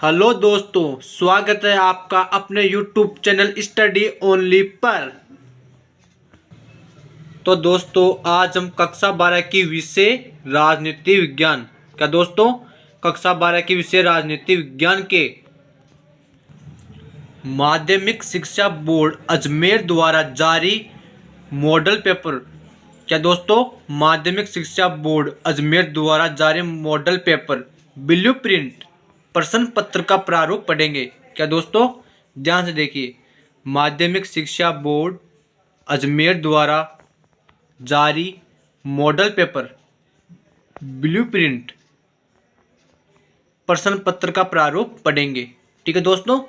Hello दोस्तों, स्वागत है आपका अपने YouTube चैनल स्टडी ओनली पर। तो दोस्तों, आज हम कक्षा 12 की विषय राजनीति विज्ञान कक्षा 12 की विषय राजनीति विज्ञान के माध्यमिक शिक्षा बोर्ड अजमेर द्वारा जारी मॉडल पेपर माध्यमिक शिक्षा बोर्ड अजमेर द्वारा जारी मॉडल पेपर ब्लू प्रिंट प्रश्न पत्र का प्रारूप पढ़ेंगे। दोस्तों, ध्यान से देखिए। माध्यमिक शिक्षा बोर्ड अजमेर द्वारा जारी मॉडल पेपर ब्लू प्रिंट प्रश्न पत्र का प्रारूप पढ़ेंगे। ठीक है दोस्तों।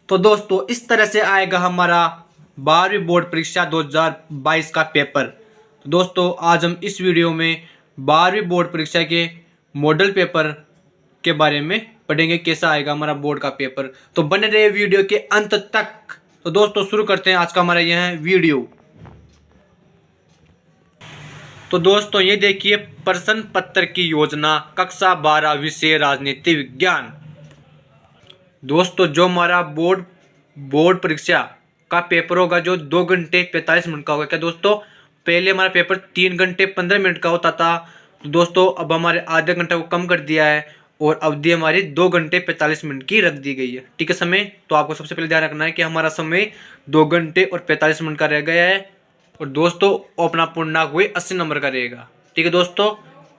तो दोस्तों, इस तरह से आएगा हमारा 12वीं बोर्ड परीक्षा 2022 का पेपर। तो दोस्तों, आज हम इस वीडियो में 12वीं बोर्ड परीक्षा के मॉडल पेपर के बारे में पढ़ेंगे, कैसा आएगा हमारा बोर्ड का पेपर। तो बने रहे वीडियो के अंत तक। तो दोस्तों, शुरू करते हैं आज का हमारा यह वीडियो। तो दोस्तों, ये देखिए प्रश्न पत्र की योजना कक्षा 12 विषय राजनीति विज्ञान। दोस्तों, जो हमारा बोर्ड परीक्षा का पेपर होगा जो 2 घंटे 45 मिनट का होगा। दोस्तों, पहले हमारा पेपर 3 घंटे 15 मिनट का होता था। तो दोस्तों, अब हमारे आधे घंटे को कम कर दिया है और अवधि हमारी 2 घंटे 45 मिनट की रख दी गई है। ठीक है। समय तो आपको सबसे पहले ध्यान रखना है कि हमारा समय 2 घंटे और 45 मिनट का रह गया है। और दोस्तों, अपना पूर्णांक हुए 80 नंबर का रहेगा। ठीक है दोस्तों,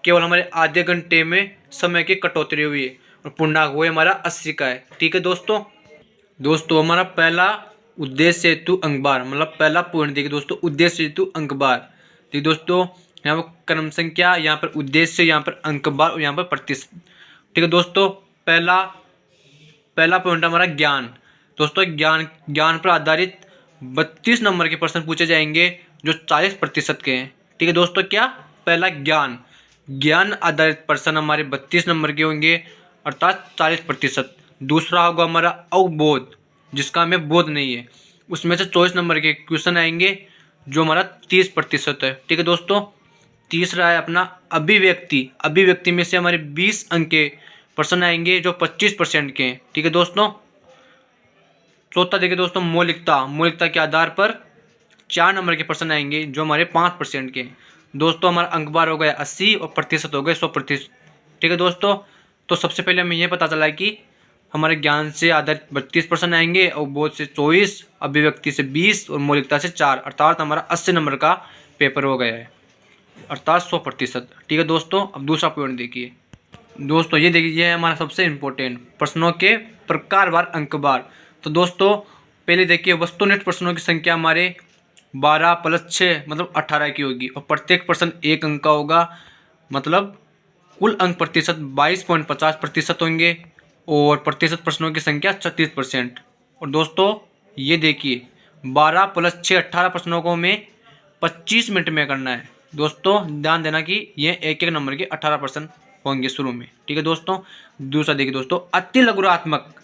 केवल हमारे आधे घंटे में समय की कटौती हुई है और पूर्णांक हुए हमारा 80 का है। ठीक है दोस्तों, हमारा पहला उद्देश्य हेतु अंकबार, मतलब पहला पॉइंट देखिए दोस्तों, उद्देश्य हेतु अंकबार। ठीक दोस्तों, यहाँ पर क्रम संख्या, यहाँ पर उद्देश्य, यहाँ पर अंकबार और यहाँ पर प्रतिशत। ठीक है दोस्तों, पहला पॉइंट हमारा ज्ञान। दोस्तों, ज्ञान पर आधारित 32 नंबर के प्रश्न पूछे जाएंगे जो 40% के हैं। ठीक है दोस्तों, क्या पहला ज्ञान आधारित प्रश्न हमारे 32 नंबर के होंगे, अर्थात 40%। दूसरा होगा हमारा अवबोध, जिसका हमें बोध नहीं है, उसमें से 24 नंबर के क्वेश्चन आएंगे जो हमारा 30% है। ठीक है दोस्तों। तीसरा है अपना अभिव्यक्ति में से हमारे 20 अंक के प्रश्न आएंगे जो 25% के हैं। ठीक है दोस्तों। चौथा देखिए दोस्तों, मौलिकता के आधार पर 4 नंबर के प्रश्न आएंगे जो हमारे 5% के हैं। दोस्तों, हमारा अंकबार हो गया 80 और प्रतिशत हो गए 100%। ठीक है दोस्तों। तो सबसे पहले हमें यह पता चला कि हमारे ज्ञान से आधारित 32 प्रश्न आएंगे और बोध से 24, अभिव्यक्ति से 20 और मौलिकता से 4, अर्थात हमारा 80 नंबर का पेपर हो गया है, अर्थात 100%। ठीक है दोस्तों। अब दूसरा पॉइंट देखिए दोस्तों, ये देखिए, ये है हमारा सबसे इम्पोर्टेंट प्रश्नों के प्रकारवार अंकबार। तो दोस्तों, पहले देखिए वस्तुनिष्ठ प्रश्नों की संख्या हमारे 12 + 6 मतलब 18 की होगी और प्रत्येक प्रश्न 1 अंक का होगा, मतलब कुल अंक प्रतिशत 22.50% होंगे और प्रतिशत प्रश्नों की संख्या 36%। और दोस्तों, ये देखिए 12 + 6 18 प्रश्नों को हमें 25 मिनट में करना है। दोस्तों, ध्यान देना कि ये एक नंबर के 18 प्रश्न होंगे शुरू में। ठीक है दोस्तों। दूसरा देखिए दोस्तों, अति लघुरात्मक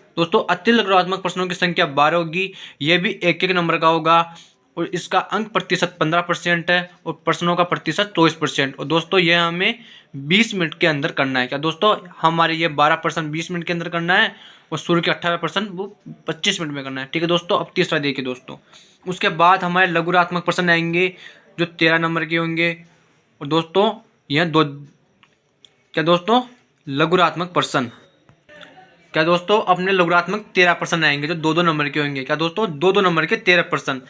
प्रश्नों की संख्या 12 होगी, यह भी एक नंबर का होगा और इसका अंक प्रतिशत 15% है और प्रश्नों का प्रतिशत 24%। और दोस्तों, यह हमें 20 मिनट के अंदर करना है। दोस्तों, हमारे ये 12 प्रश्न 20 मिनट के अंदर करना है और शुरू के 18 प्रश्न वो 25 मिनट में करना है। ठीक है दोस्तों। अब तीसरा देखिए दोस्तों, उसके बाद हमारे लघुरात्मक प्रश्न आएंगे जो 13 नंबर के होंगे। और दोस्तों, यह लघुरात्मक प्रश्न अपने लघुरात्मक 13 प्रश्न आएंगे जो 2-2 नंबर के होंगे। दोस्तों, 2-2 नंबर के 13 प्रश्न।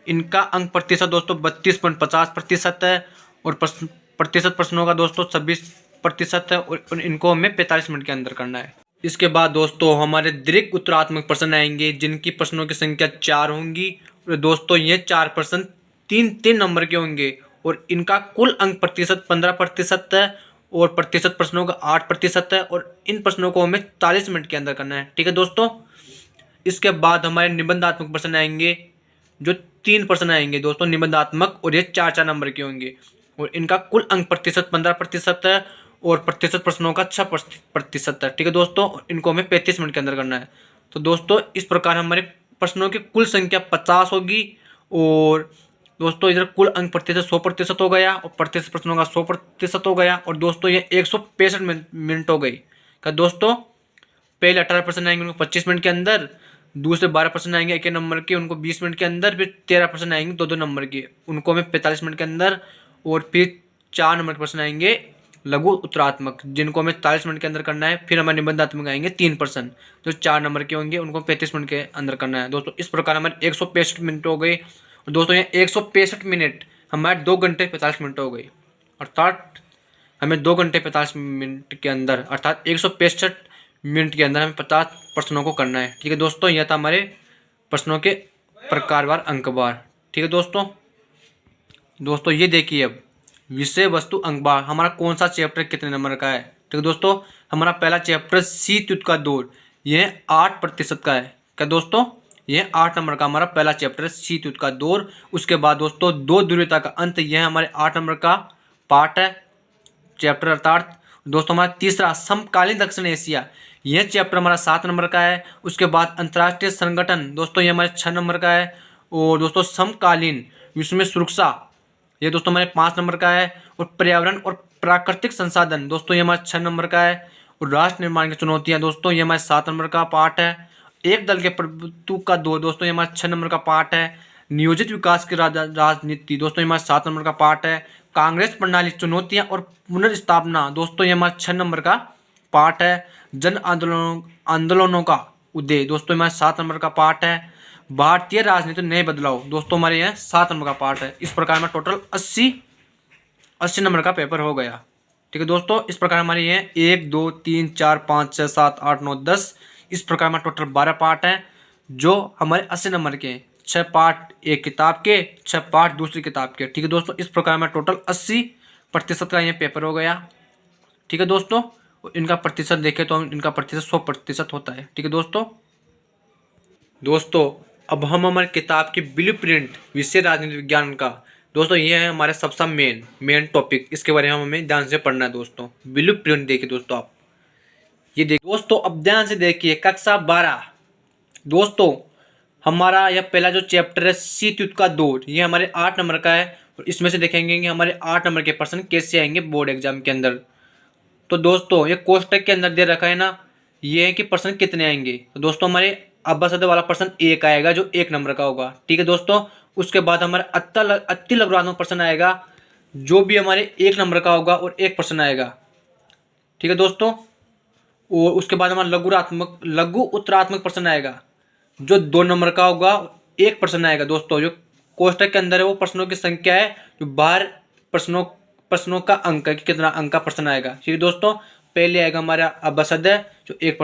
इनका अंक प्रतिशत दोस्तों 32.50% है और प्रतिशत प्रश्नों का दोस्तों 26% है और इनको हमें 45 मिनट के अंदर करना है। इसके बाद दोस्तों, हमारे दीर्घ उत्तरात्मक प्रश्न आएंगे जिनकी प्रश्नों की संख्या 4 होंगी और दोस्तों, ये 4 प्रश्न 3-3 नंबर के होंगे और इनका कुल अंक प्रतिशत 15% है और प्रतिशत प्रश्नों का 8% है और इन प्रश्नों को हमें 40 मिनट के अंदर करना है। ठीक है दोस्तों। इसके बाद हमारे निबंधात्मक प्रश्न आएंगे जो 3 प्रश्न आएंगे दोस्तों निबंधात्मक और ये 4-4 नंबर के होंगे और इनका कुल अंक प्रतिशत 15% है और प्रतिशत प्रश्नों का 6% है। ठीक है दोस्तों। इनको हमें 35 मिनट के अंदर करना है। तो दोस्तों, इस प्रकार हमारे प्रश्नों की कुल संख्या 50 होगी और दोस्तों इधर कुल अंक प्रतिशत 100% हो गया और प्रतिशत प्रश्नों का 100% हो गया और दोस्तों ये 165 मिनट हो गई। क्या दोस्तों, पहले 18% आएंगे उनको 25 मिनट के अंदर, दूसरे 12% आएंगे एक नंबर के उनको 20 मिनट के अंदर, फिर 13% आएंगे दो नंबर के उनको हमें 45 मिनट के अंदर, और फिर 4 नंबर के प्रश्न आएंगे लघु उत्तरात्मक जिनको हमें 40 मिनट के अंदर करना है। फिर हमारे निबंधात्मक आएंगे 3% जो 4 नंबर के होंगे उनको 35 मिनट के अंदर करना है दोस्तों। इस प्रकार हमारे 165 मिनट हो गए। और दोस्तों यहाँ 165 मिनट हमारे 2 घंटे 45 मिनट हो गई, अर्थात हमें 2 घंटे 45 मिनट के अंदर अर्थात 165 मिनट के अंदर हमें 50 प्रश्नों को करना है। ठीक है दोस्तों, यह था हमारे प्रश्नों के प्रकारवार अंकवार। ठीक है दोस्तों ये देखिए अब विषय वस्तु अंकवार हमारा कौन सा चैप्टर कितने नंबर का है। ठीक है दोस्तों, हमारा पहला चैप्टर शीत युद्ध का दौर, यह 8% का है। क्या दोस्तों, यह 8 नंबर का हमारा पहला चैप्टर है शीत युद्ध का दौर। उसके बाद दोस्तों 2 ध्रुवीयता का अंत, यह हमारे 8 नंबर का पार्ट है चैप्टर। अर्थात दोस्तों हमारा तीसरा समकालीन दक्षिण एशिया, यह चैप्टर हमारा 7 नंबर का है। उसके बाद अंतर्राष्ट्रीय संगठन दोस्तों ये हमारे 6 नंबर का है। और दोस्तों समकालीन विश्व में सुरक्षा, ये दोस्तों हमारे 5 नंबर का है। और पर्यावरण और प्राकृतिक संसाधन दोस्तों ये हमारे 6 नंबर का है। और राष्ट्र निर्माण की चुनौतियां दोस्तों ये हमारे 7 नंबर का पार्ट है। एक दल के प्रभुत्व का दौर दोस्तों ये हमारे 6 नंबर का पार्ट है। नियोजित विकास की राजनीति दोस्तों ये हमारे 7 नंबर का पार्ट है। कांग्रेस प्रणाली चुनौतियां और पुनर्स्थापना दोस्तों ये हमारे 6 नंबर का पार्ट है। जन आंदोलनों का उदय दोस्तों हमारे 7 नंबर का पार्ट है। भारतीय राजनीति नए बदलाव दोस्तों हमारे यहाँ 7 नंबर का पार्ट है। इस प्रकार में टोटल 80 नंबर का पेपर हो गया। ठीक है दोस्तों, इस प्रकार हमारे यहाँ 1 2 3 4 5 6 7 8 9 10 इस प्रकार में टोटल 12 पार्ट हैं जो हमारे 80 नंबर के हैं। 6 पार्ट एक किताब के, 6 पार्ट दूसरी किताब के। ठीक है दोस्तों, इस प्रकार में टोटल 80% का ये पेपर हो गया। ठीक है दोस्तों, इनका प्रतिशत देखें तो इनका प्रतिशत 100% होता है। ठीक है दोस्तों अब हम हमारी किताब की ब्लू प्रिंट विषय राजनीति विज्ञान का दोस्तों ये है हमारे सबसे मेन टॉपिक, इसके बारे में हमें ध्यान से पढ़ना है दोस्तों। ब्लू प्रिंट देखिए दोस्तों, आप ये देखिए दोस्तों, अब ध्यान से देखिए कक्षा 12 दोस्तों हमारा यह पहला जो चैप्टर है शीत युद्ध का दौर, ये हमारे 8 नंबर का है। और इसमें से देखेंगे कि हमारे 8 नंबर के प्रश्न कैसे आएंगे बोर्ड एग्जाम के अंदर। तो दोस्तों ये कोष्टक के अंदर दे रखा है ना, ये है कि प्रश्न कितने आएंगे। तो दोस्तों हमारे अब्बासद वाला प्रश्न 1 आएगा जो 1 नंबर का होगा। ठीक है दोस्तों, उसके बाद हमारा अति लघुत्तरात्मक प्रश्न आएगा जो भी हमारे 1 नंबर का होगा और 1 प्रश्न आएगा। ठीक है दोस्तों, और उसके बाद हमारा लघु उत्तरात्मक प्रश्न आएगा जो 2 नंबर का होगा, 1 प्रश्न आएगा। दोस्तों जो कोष्टक के अंदर है वो प्रश्नों की संख्या है, जो बाहर प्रश्नों का अंक है कि कितना अंक का प्रश्न आएगा। ठीक है दोस्तों, पहले आएगा हमारा अब्बासद जो 1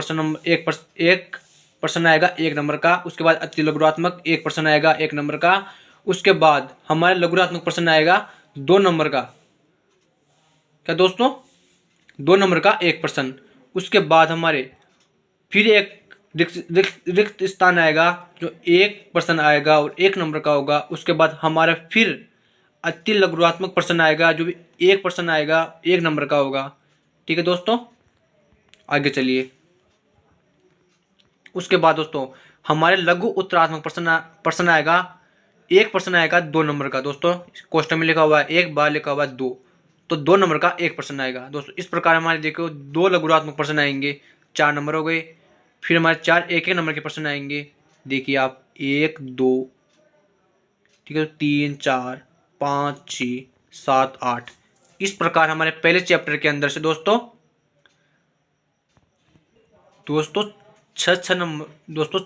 प्रश्न आएगा 1 नंबर का। उसके बाद अति लघुत्तरात्मक 1 प्रश्न आएगा 1 नंबर का। उसके बाद हमारे लघुत्तरात्मक प्रश्न आएगा 2 नंबर का। क्या दोस्तों, 2 नंबर का 1 प्रश्न। उसके बाद हमारे फिर एक रिक्त स्थान आएगा जो 1 प्रश्न आएगा और 1 नंबर का होगा। उसके बाद हमारा फिर अति लघुत्तरात्मक प्रश्न आएगा जो भी 1 प्रश्न आएगा 1 नंबर का होगा। ठीक है दोस्तों, आगे चलिए। उसके बाद दोस्तों हमारे लघु उत्तरात्मक प्रश्न आएगा 1 प्रश्न आएगा 2 नंबर का। दोस्तों क्वेश्चन में लिखा हुआ है 1, बार लिखा हुआ है 2, तो 2 नंबर का 1 प्रश्न आएगा। दोस्तों इस प्रकार हमारे देखो 2 लघुत्तरात्मक प्रश्न आएंगे, 4 नंबर हो गए। फिर हमारे 4 1 नंबर के प्रश्न आएंगे, देखिए आप 1 2 ठीक है 3 4 5 6 7 8 इस प्रकार हमारे पहले चैप्टर के अंदर से दोस्तों 6 नंबर दोस्तों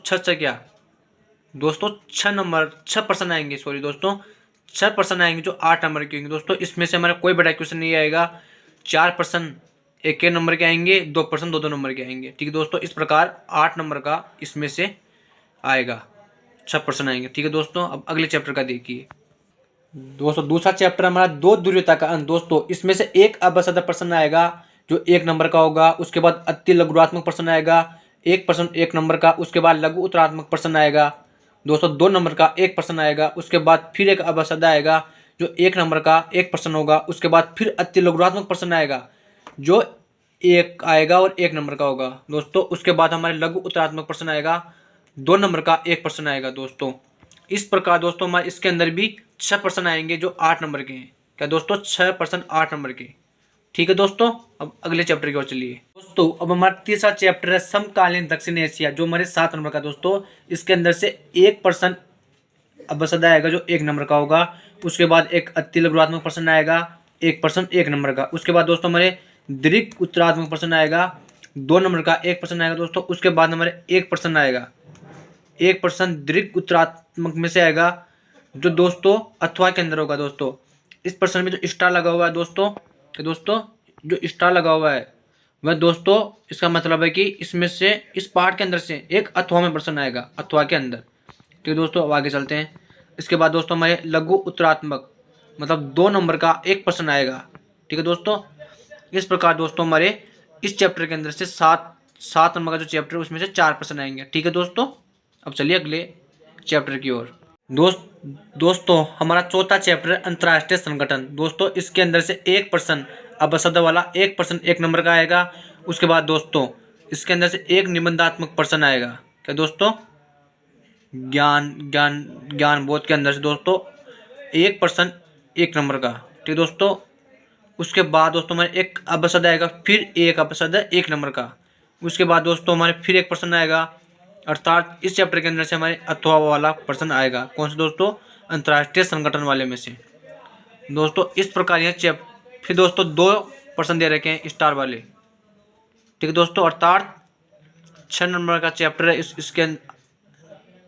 6 प्रश्न आएंगे। सॉरी दोस्तों 6 प्रश्न आएंगे जो 8 नंबर के होंगे। दोस्तों इसमें से हमारा कोई बड़ा क्वेश्चन नहीं आएगा। 4 प्रश्न 1 नंबर के आएंगे, 2 प्रश्न 2 नंबर के आएंगे। ठीक है दोस्तों, इस प्रकार 8 नंबर का इसमें से आएगा, 6 प्रश्न आएंगे। ठीक है दोस्तों, अब अगले चैप्टर का देखिए दोस्तों। दूसरा चैप्टर हमारा 2 ध्रुवीयता का अंत। दोस्तों इसमें से 1 अब्बासद प्रश्न आएगा जो 1 नंबर का होगा। उसके बाद अति लघुत्तरात्मक प्रश्न आएगा 1 प्रश्न 1 नंबर का। उसके बाद लघु उत्तरात्मक प्रश्न आएगा दोस्तों 2 नंबर का 1 प्रश्न आएगा। उसके बाद फिर एक अब्बासद आएगा जो 1 नंबर का 1 प्रश्न होगा। उसके बाद फिर अति लघुत्तरात्मक प्रश्न आएगा जो 1 आएगा और 1 नंबर का होगा। दोस्तों उसके बाद हमारे लघु उत्तरात्मक प्रश्न आएगा 2 नंबर का 1 प्रश्न आएगा। दोस्तों इस प्रकार दोस्तों हमारे इसके अंदर भी 6 प्रश्न आएंगे जो 8 नंबर के हैं। क्या दोस्तों 6 प्रश्न 8 नंबर के। ठीक है दोस्तों, अब अगले चैप्टर की ओर चलिए दोस्तों। अब हमारा तीसरा चैप्टर है समकालीन दक्षिण एशिया, जो हमारे 7 नंबर का दोस्तों। इसके अंदर से 1% अबसद आएगा जो 1 नंबर का होगा। उसके बाद एक अतिलघुत्तरात्मक प्रश्न आएगा 1% 1 नंबर का। उसके बाद दोस्तों हमारे दीर्घ उत्तरात्मक प्रश्न आएगा 2 नंबर का 1% आएगा दोस्तों। उसके बाद हमारे 1% आएगा, 1% दीर्घ उत्तरात्मक में से आएगा जो दोस्तों अथवा के अंदर होगा दोस्तों। इस प्रश्न में जो स्टार लगा हुआ है दोस्तों, कि दोस्तों जो स्टार लगा हुआ है वह दोस्तों इसका मतलब है कि इसमें से इस पार्ट के अंदर से एक अथवा में प्रश्न आएगा, अथवा के अंदर। ठीक है दोस्तों, अब आगे चलते हैं। इसके बाद दोस्तों हमारे लघु उत्तरात्मक मतलब 2 नंबर का 1% आएगा। ठीक है दोस्तों, इस प्रकार दोस्तों हमारे इस चैप्टर के अंदर से सात नंबर का जो चैप्टर है उसमें से 4% आएंगे। ठीक है दोस्तों, अब चलिए अगले चैप्टर की ओर। दोस्तों हमारा चौथा चैप्टर है अंतर्राष्ट्रीय संगठन। दोस्तों इसके अंदर से 1% अबसद वाला 1% 1 नंबर का आएगा। उसके बाद दोस्तों इसके अंदर से एक निबंधात्मक प्रश्न आएगा। क्या दोस्तों, ज्ञान बोध के अंदर से दोस्तों 1% 1 नंबर का। ठीक है दोस्तों, उसके बाद दोस्तों हमारे एक अबसद आएगा, फिर एक अबसद है 1 नंबर का। उसके बाद दोस्तों हमारे फिर एक प्रश्न आएगा, अर्थात इस चैप्टर के अंदर से हमारे अथवा वाला प्रश्न आएगा। कौन से दोस्तों, अंतर्राष्ट्रीय संगठन वाले में से। दोस्तों इस प्रकार यह फिर दोस्तों 2% दे रखे हैं स्टार वाले। ठीक है दोस्तों, अर्थात 6 नंबर का चैप्टर है। इसके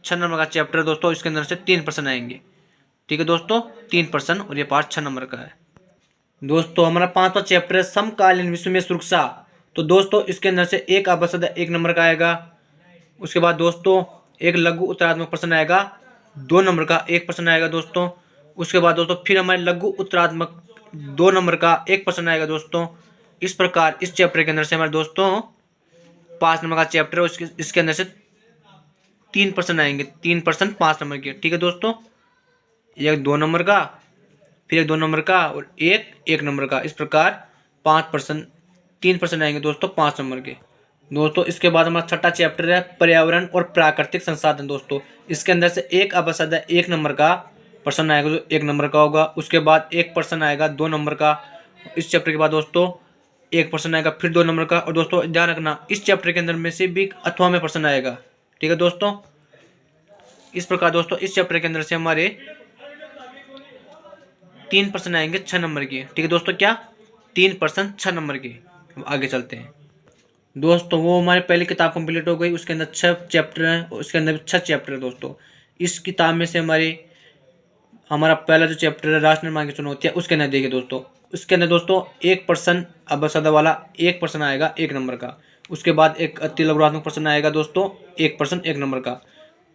6 नंबर का चैप्टर है दोस्तों, इसके अंदर से 3% आएंगे। ठीक है दोस्तों, 3%, और ये पार्ट 6 नंबर का है। दोस्तों हमारा 5वां चैप्टर है समकालीन विश्व में सुरक्षा। तो दोस्तों इसके अंदर से एक अबसद 1 नंबर का आएगा। उसके बाद दोस्तों एक लघु उत्तरात्मक प्रश्न आएगा 2 नंबर का 1% आएगा दोस्तों। उसके बाद दोस्तों फिर हमारे लघु उत्तरात्मक 2 नंबर का 1% आएगा दोस्तों। इस प्रकार इस चैप्टर के अंदर से हमारे दोस्तों 5 नंबर का चैप्टर है, इसके अंदर से 3% आएंगे, 3% 5 नंबर के। ठीक है दोस्तों, एक 2 नंबर का, फिर एक 2 नंबर का और एक 1 नंबर का। इस प्रकार 5%, 3% आएंगे दोस्तों 5 नंबर के। दोस्तों इसके बाद हमारा छठा चैप्टर है पर्यावरण और प्राकृतिक संसाधन। दोस्तों इसके अंदर से एक अबसद है 1 नंबर का प्रश्न आएगा जो 1 नंबर का होगा। उसके बाद एक प्रश्न आएगा 2 नंबर का। इस चैप्टर के बाद दोस्तों एक प्रश्न आएगा फिर 2 नंबर का। और दोस्तों ध्यान रखना इस चैप्टर के अंदर में से भी अथवा में प्रश्न आएगा। ठीक है दोस्तों, इस प्रकार दोस्तों इस चैप्टर के अंदर से हमारे 3% आएंगे 6 नंबर के। ठीक है दोस्तों, क्या 3% 6 नंबर के। आगे चलते हैं दोस्तों। वो हमारी पहली किताब कंप्लीट हो गई, उसके अंदर 6 चैप्टर हैं, उसके अंदर भी 6 चैप्टर है दोस्तों। इस किताब में से हमारा पहला जो चैप्टर है राष्ट्र निर्माण की चुनौतियाँ, उसके अंदर देखिए दोस्तों, उसके अंदर दोस्तों 1% अबसद वाला 1% आएगा 1 नंबर का। उसके बाद एक अतिलघुत्तरात्मक प्रश्न आएगा दोस्तों 1% 1 नंबर का।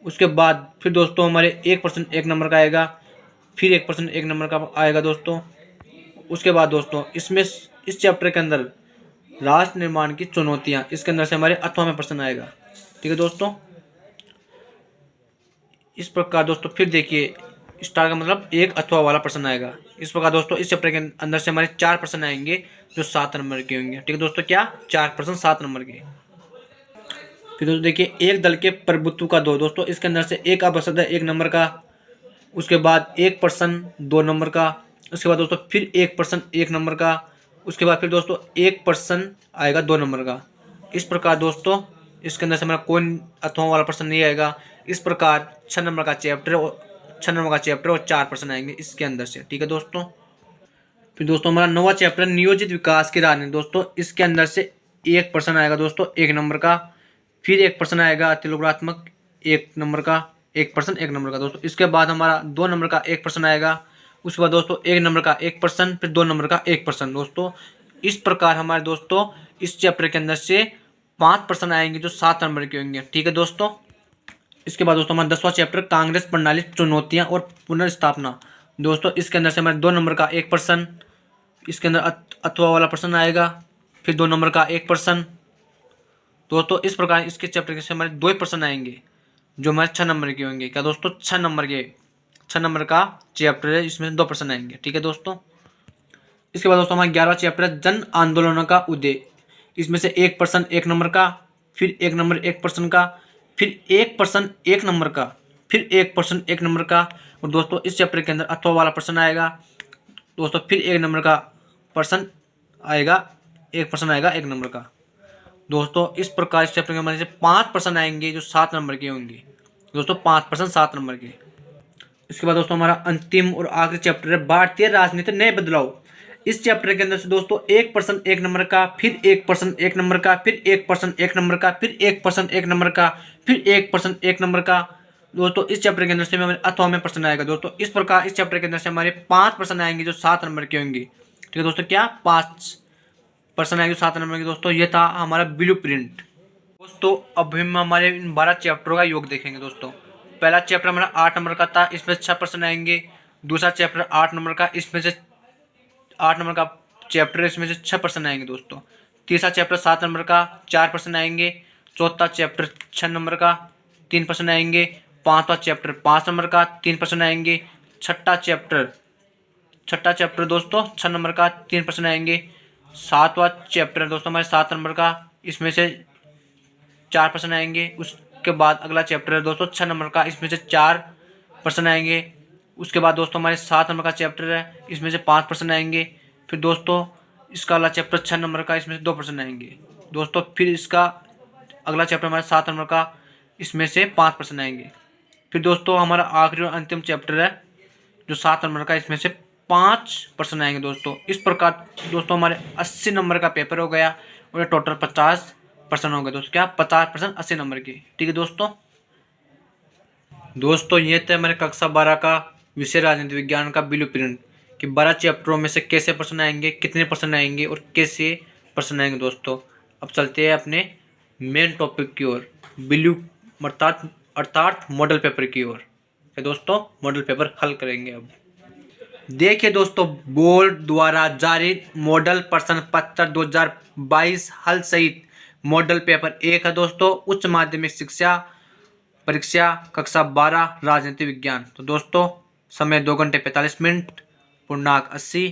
उसके बाद फिर दोस्तों हमारे 1% 1 नंबर का आएगा, फिर 1% 1 नंबर का आएगा दोस्तों। उसके बाद दोस्तों इस चैप्टर के अंदर राष्ट्र निर्माण की चुनौतियां, इसके अंदर से हमारे अथवा में प्रश्न आएगा। ठीक है दोस्तों, इस प्रकार दोस्तों फिर देखिए स्टार का मतलब एक अथवा वाला प्रश्न आएगा। इस प्रकार दोस्तों इस चैप्टर के अंदर से हमारे 4 प्रश्न आएंगे जो 7 नंबर के होंगे। ठीक है दोस्तों, क्या 4 प्रश्न 7 नंबर के। फिर दोस्तों देखिए एक दल के प्रभुत्व का 2। दोस्तों इसके अंदर से एक अबसद है 1 नंबर का। उसके बाद 1% 2 नंबर का। उसके बाद दोस्तों फिर 1% 1 नंबर का। उसके बाद फिर दोस्तों 1% आएगा 2 नंबर का। इस प्रकार दोस्तों इसके अंदर से हमारा कोई अथवा वाला प्रश्न नहीं आएगा। इस प्रकार 6 नंबर का चैप्टर और 4 प्रश्न आएंगे इसके अंदर से। ठीक है दोस्तों, फिर दोस्तों हमारा 9वां चैप्टर नियोजित विकास की राजनीति। दोस्तों इसके अंदर से 1% आएगा दोस्तों 1 नंबर का। फिर 1% आएगा अतिलघुत्तरात्मक 1 नंबर का, 1% 1 नंबर का दोस्तों। इसके बाद हमारा 2 नंबर का 1% आएगा। उसके बाद दोस्तों 1 नंबर का 1%, फिर 2 नंबर का 1% दोस्तों। इस प्रकार हमारे दोस्तों इस चैप्टर के अंदर से 5% आएंगे जो 7 नंबर के होंगे। ठीक है दोस्तों, इसके बाद दोस्तों हमारा 10वां चैप्टर कांग्रेस प्रणाली चुनौतियां और पुनर्स्थापना। दोस्तों इसके अंदर से हमारे 2 नंबर का 1%, इसके अंदर अथवा वाला प्रश्न आएगा, फिर 2 नंबर का 1%। दोस्तों इस प्रकार इसके चैप्टर से हमारे 2 प्रश्न आएंगे जो हमारे 6 नंबर के होंगे। क्या दोस्तों 6 नंबर का चैप्टर है, इसमें 2 प्रश्न आएंगे। ठीक है दोस्तों, इसके बाद दोस्तों हमारा 11वां चैप्टर है जन आंदोलनों का उदय। इसमें से 1% 1 नंबर का, फिर 1 नंबर 1% का, फिर 1% 1 नंबर का, फिर 1% 1 नंबर का। और दोस्तों इस चैप्टर के अंदर अथवा वाला प्रश्न आएगा दोस्तों, फिर 1 नंबर का प्रश्न आएगा, 1% आएगा 1 नंबर का। दोस्तों इस प्रकार इस चैप्टर के हमारे से 5% आएंगे जो 7 नंबर के होंगे। दोस्तों 5% 7 नंबर के। इसके बाद दोस्तों हमारा अंतिम और आखिरी चैप्टर है भारतीय राजनीति नए बदलाव। इस चैप्टर के अंदर से दोस्तों 1% 1 नंबर का, फिर 1% 1 नंबर का, फिर 1% 1 नंबर का, फिर 1% 1 नंबर का, फिर 1% 1 नंबर का। दोस्तों इस चैप्टर के अंदर से हमारे अथवा में प्रश्न आएगा। दोस्तों इस प्रकार इस चैप्टर के अंदर से हमारे 5% आएंगे जो 7 नंबर के होंगे। ठीक है दोस्तों, क्या 5% आएंगे 7 नंबर के। दोस्तों ये था हमारा ब्लू प्रिंट। दोस्तों अब हम हमारे इन 12 चैप्टरों का योग देखेंगे। दोस्तों पहला चैप्टर हमारा 8 नंबर का था, इसमें 6% आएंगे। दूसरा चैप्टर 8 नंबर का, इसमें से 8 नंबर का चैप्टर, इसमें से 6% आएंगे। दोस्तों तीसरा चैप्टर 7 नंबर का, 4% आएंगे। चौथा चैप्टर 6 नंबर का, 3% आएंगे। पांचवा चैप्टर 5 नंबर का, 3% आएंगे। छठा चैप्टर दोस्तों 6 नंबर का, 3% आएंगे। सातवां चैप्टर है दोस्तों हमारे 7 नंबर का, इसमें से 4% आएंगे। उसके बाद अगला चैप्टर है दोस्तों 6 नंबर का, इसमें से 4% आएंगे। उसके बाद दोस्तों हमारे 7 नंबर का चैप्टर है, इसमें से 5% आएंगे। फिर दोस्तों इसका अगला चैप्टर 6 नंबर का, इसमें से 2% आएंगे। दोस्तों फिर इसका अगला चैप्टर हमारा 7 नंबर का, इसमें से 5% आएंगे। फिर दोस्तों हमारा आखिरी और अंतिम चैप्टर है जो 7 नंबर का, इसमें से 5% आएंगे। दोस्तों इस प्रकार दोस्तों हमारे 80 नंबर का पेपर हो गया और टोटल 50% हो गया। दोस्तों क्या 50% 80 नंबर की। ठीक है दोस्तों ये थे हमारे कक्षा 12 का विषय राजनीति विज्ञान का ब्लू प्रिंट कि 12 चैप्टरों में से कैसे प्रश्न आएंगे, कितने प्रश्न आएंगे और कैसे प्रश्न आएंगे। दोस्तों अब चलते हैं अपने मेन टॉपिक की ओर, ब्लू अर्थात मॉडल पेपर की ओर। दोस्तों मॉडल पेपर हल करेंगे। अब देखिए दोस्तों, बोर्ड द्वारा जारी मॉडल प्रश्न पत्र 2022 हल सहित मॉडल पेपर 1 है दोस्तों, उच्च माध्यमिक शिक्षा परीक्षा कक्षा 12 राजनीति विज्ञान। तो दोस्तों समय 2 घंटे 45 मिनट, पूर्णांक 80।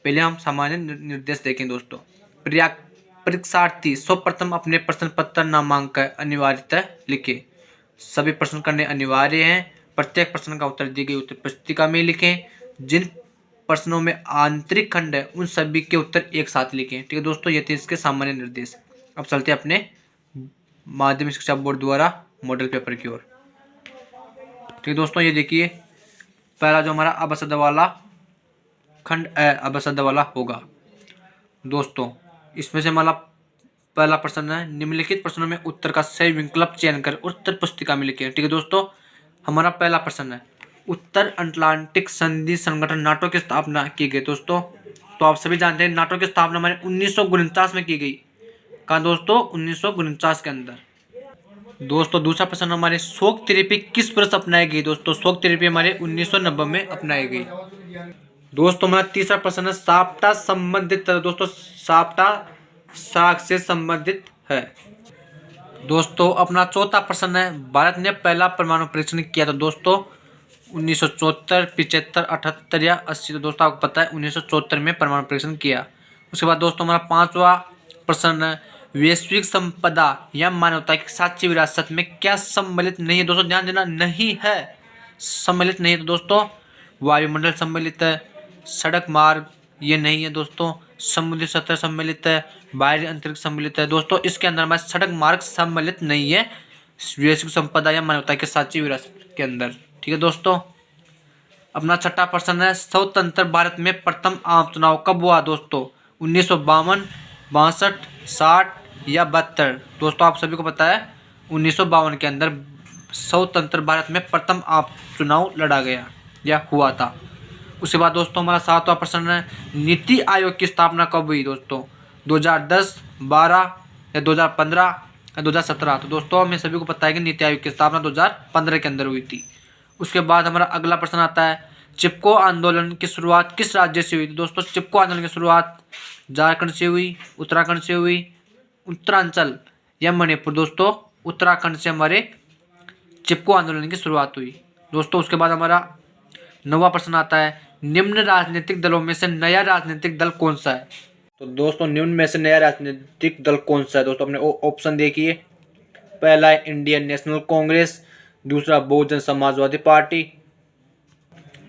पहले हम सामान्य निर्देश देखें। दोस्तों परीक्षार्थी सर्वप्रथम अपने प्रश्न पत्र नामांकन अनिवार्यतः लिखें। सभी प्रश्न करने अनिवार्य हैं। प्रत्येक प्रश्न का उत्तर दी गई उत्तर पुस्तिका में लिखें। जिन प्रश्नों में आंतरिक खंड है उन सभी के उत्तर एक साथ लिखें। ठीक है दोस्तों, ये थे इसके सामान्य निर्देश। अब चलते हैं अपने माध्यमिक शिक्षा बोर्ड द्वारा मॉडल पेपर की ओर। ठीक है दोस्तों, ये देखिए पहला जो हमारा अबसद वाला खंड अबसद वाला होगा। दोस्तों इसमें से हमारा पहला प्रश्न है, निम्नलिखित प्रश्नों में उत्तर का सही विकल्प चयन कर उत्तर पुस्तिका में लिखें। ठीक है दोस्तों, हमारा पहला प्रश्न है, उत्तर अटलांटिक संधि संगठन नाटो की स्थापना की गई। दोस्तों तो आप सभी जानते हैं नाटो की स्थापना हमारे 1949 में की गई। कहाँ दोस्तों? 1949 के अंदर। दोस्तों दूसरा प्रश्न हमारे, शोक थेरेपी किस वर्ष अपनाई गई। दोस्तों शोक थेरेपी हमारे 1990 में अपनाई गई। दोस्तों हमारा तीसरा प्रश्न है, साप्टा संबंधित। दोस्तों साप्टा साग से संबंधित है। दोस्तों अपना चौथा प्रश्न है, भारत ने पहला परमाणु परीक्षण किया था। दोस्तों 1974, 75, 78 या 80। तो दोस्तों आपको पता है 1974 में परमाणु परीक्षण किया। उसके बाद दोस्तों हमारा पांचवा प्रश्न है, वैश्विक संपदा या मानवता की साझी विरासत में क्या सम्मिलित नहीं है। दोस्तों ध्यान देना, नहीं है, सम्मिलित नहीं है। तो दोस्तों वायुमंडल सम्मिलित है, सड़क मार्ग ये नहीं है। दोस्तों समुद्री सतह सम्मिलित है, बाहरी अंतरिक्ष सम्मिलित है। दोस्तों इसके अंदर हमारे सड़क मार्ग सम्मिलित नहीं है वैश्विक संपदा या मानवता के साझी विरासत के अंदर। ठीक है दोस्तों, अपना छठा प्रश्न है, स्वतंत्र भारत में प्रथम आम चुनाव कब हुआ। दोस्तों 1952, 62, 60 या 72। दोस्तों आप सभी को पता है 1952 के अंदर स्वतंत्र भारत में प्रथम आम चुनाव लड़ा गया या हुआ था। उसके बाद दोस्तों हमारा सातवां प्रश्न है, नीति आयोग की स्थापना कब हुई। दोस्तों 2010, 12 या 2015 या 2017। तो दोस्तों हमें सभी को पता है कि नीति आयोग की स्थापना 2015 के अंदर हुई थी। उसके बाद हमारा अगला प्रश्न आता है, चिपको आंदोलन की शुरुआत किस राज्य से हुई। तो दोस्तों चिपको आंदोलन की शुरुआत झारखंड से हुई, उत्तराखंड से हुई, उत्तरांचल या मणिपुर। दोस्तों उत्तराखंड से हमारे चिपको आंदोलन की शुरुआत हुई। दोस्तों उसके बाद हमारा नौवां प्रश्न आता है, निम्न राजनीतिक दलों में से नया राजनीतिक दल कौन सा है। तो दोस्तों निम्न में से नया राजनीतिक दल कौन सा है। दोस्तों अपने ऑप्शन देखिए, पहला है इंडियन नेशनल कांग्रेस, दूसरा बहुजन समाजवादी पार्टी,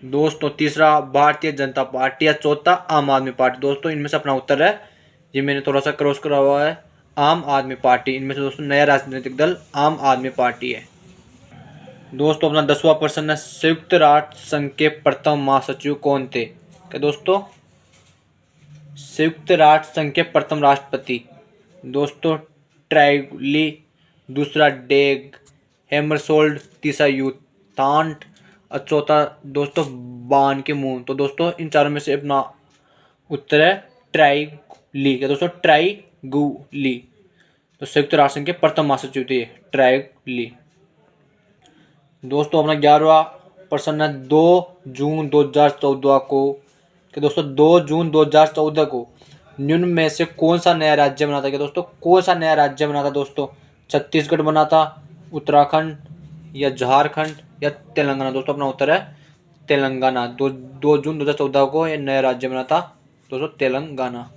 दोस्तों तीसरा भारतीय जनता पार्टी या चौथा आम आदमी पार्टी। दोस्तों इनमें से अपना उत्तर है, ये मैंने थोड़ा सा क्रॉस करा हुआ है, आम आदमी पार्टी। इनमें से दोस्तों नया राजनीतिक दल आम आदमी पार्टी है। दोस्तों अपना 10वां प्रश्न है, संयुक्त राष्ट्र संघ के प्रथम महासचिव कौन थे? क्या दोस्तों संयुक्त राष्ट्र संघ के प्रथम राष्ट्रपति? दोस्तों ट्राइगली, दूसरा डेग हैमरशोल्ड, तीसरा यूथांट और चौथा दोस्तों बान की मून। तो दोस्तों इन चारों में से अपना उत्तर है ट्राइगली। क्या दोस्तों ट्राइगुली। तो संयुक्त राष्ट्र संघ के प्रथम महासचिव थे ट्राइगली। दोस्तों अपना 11वां प्रश्न है, 2 जून 2014 को, कि दोस्तों 2 जून 2014 को निम्न में से कौन सा नया राज्य बना था? क्या दोस्तों कौन सा नया राज्य बना था? दोस्तों छत्तीसगढ़ बना था, उत्तराखंड या झारखंड या तेलंगाना? दोस्तों अपना उत्तर है तेलंगाना। 2 जून 2014 को यह नया राज्य बना था दोस्तों तेलंगाना।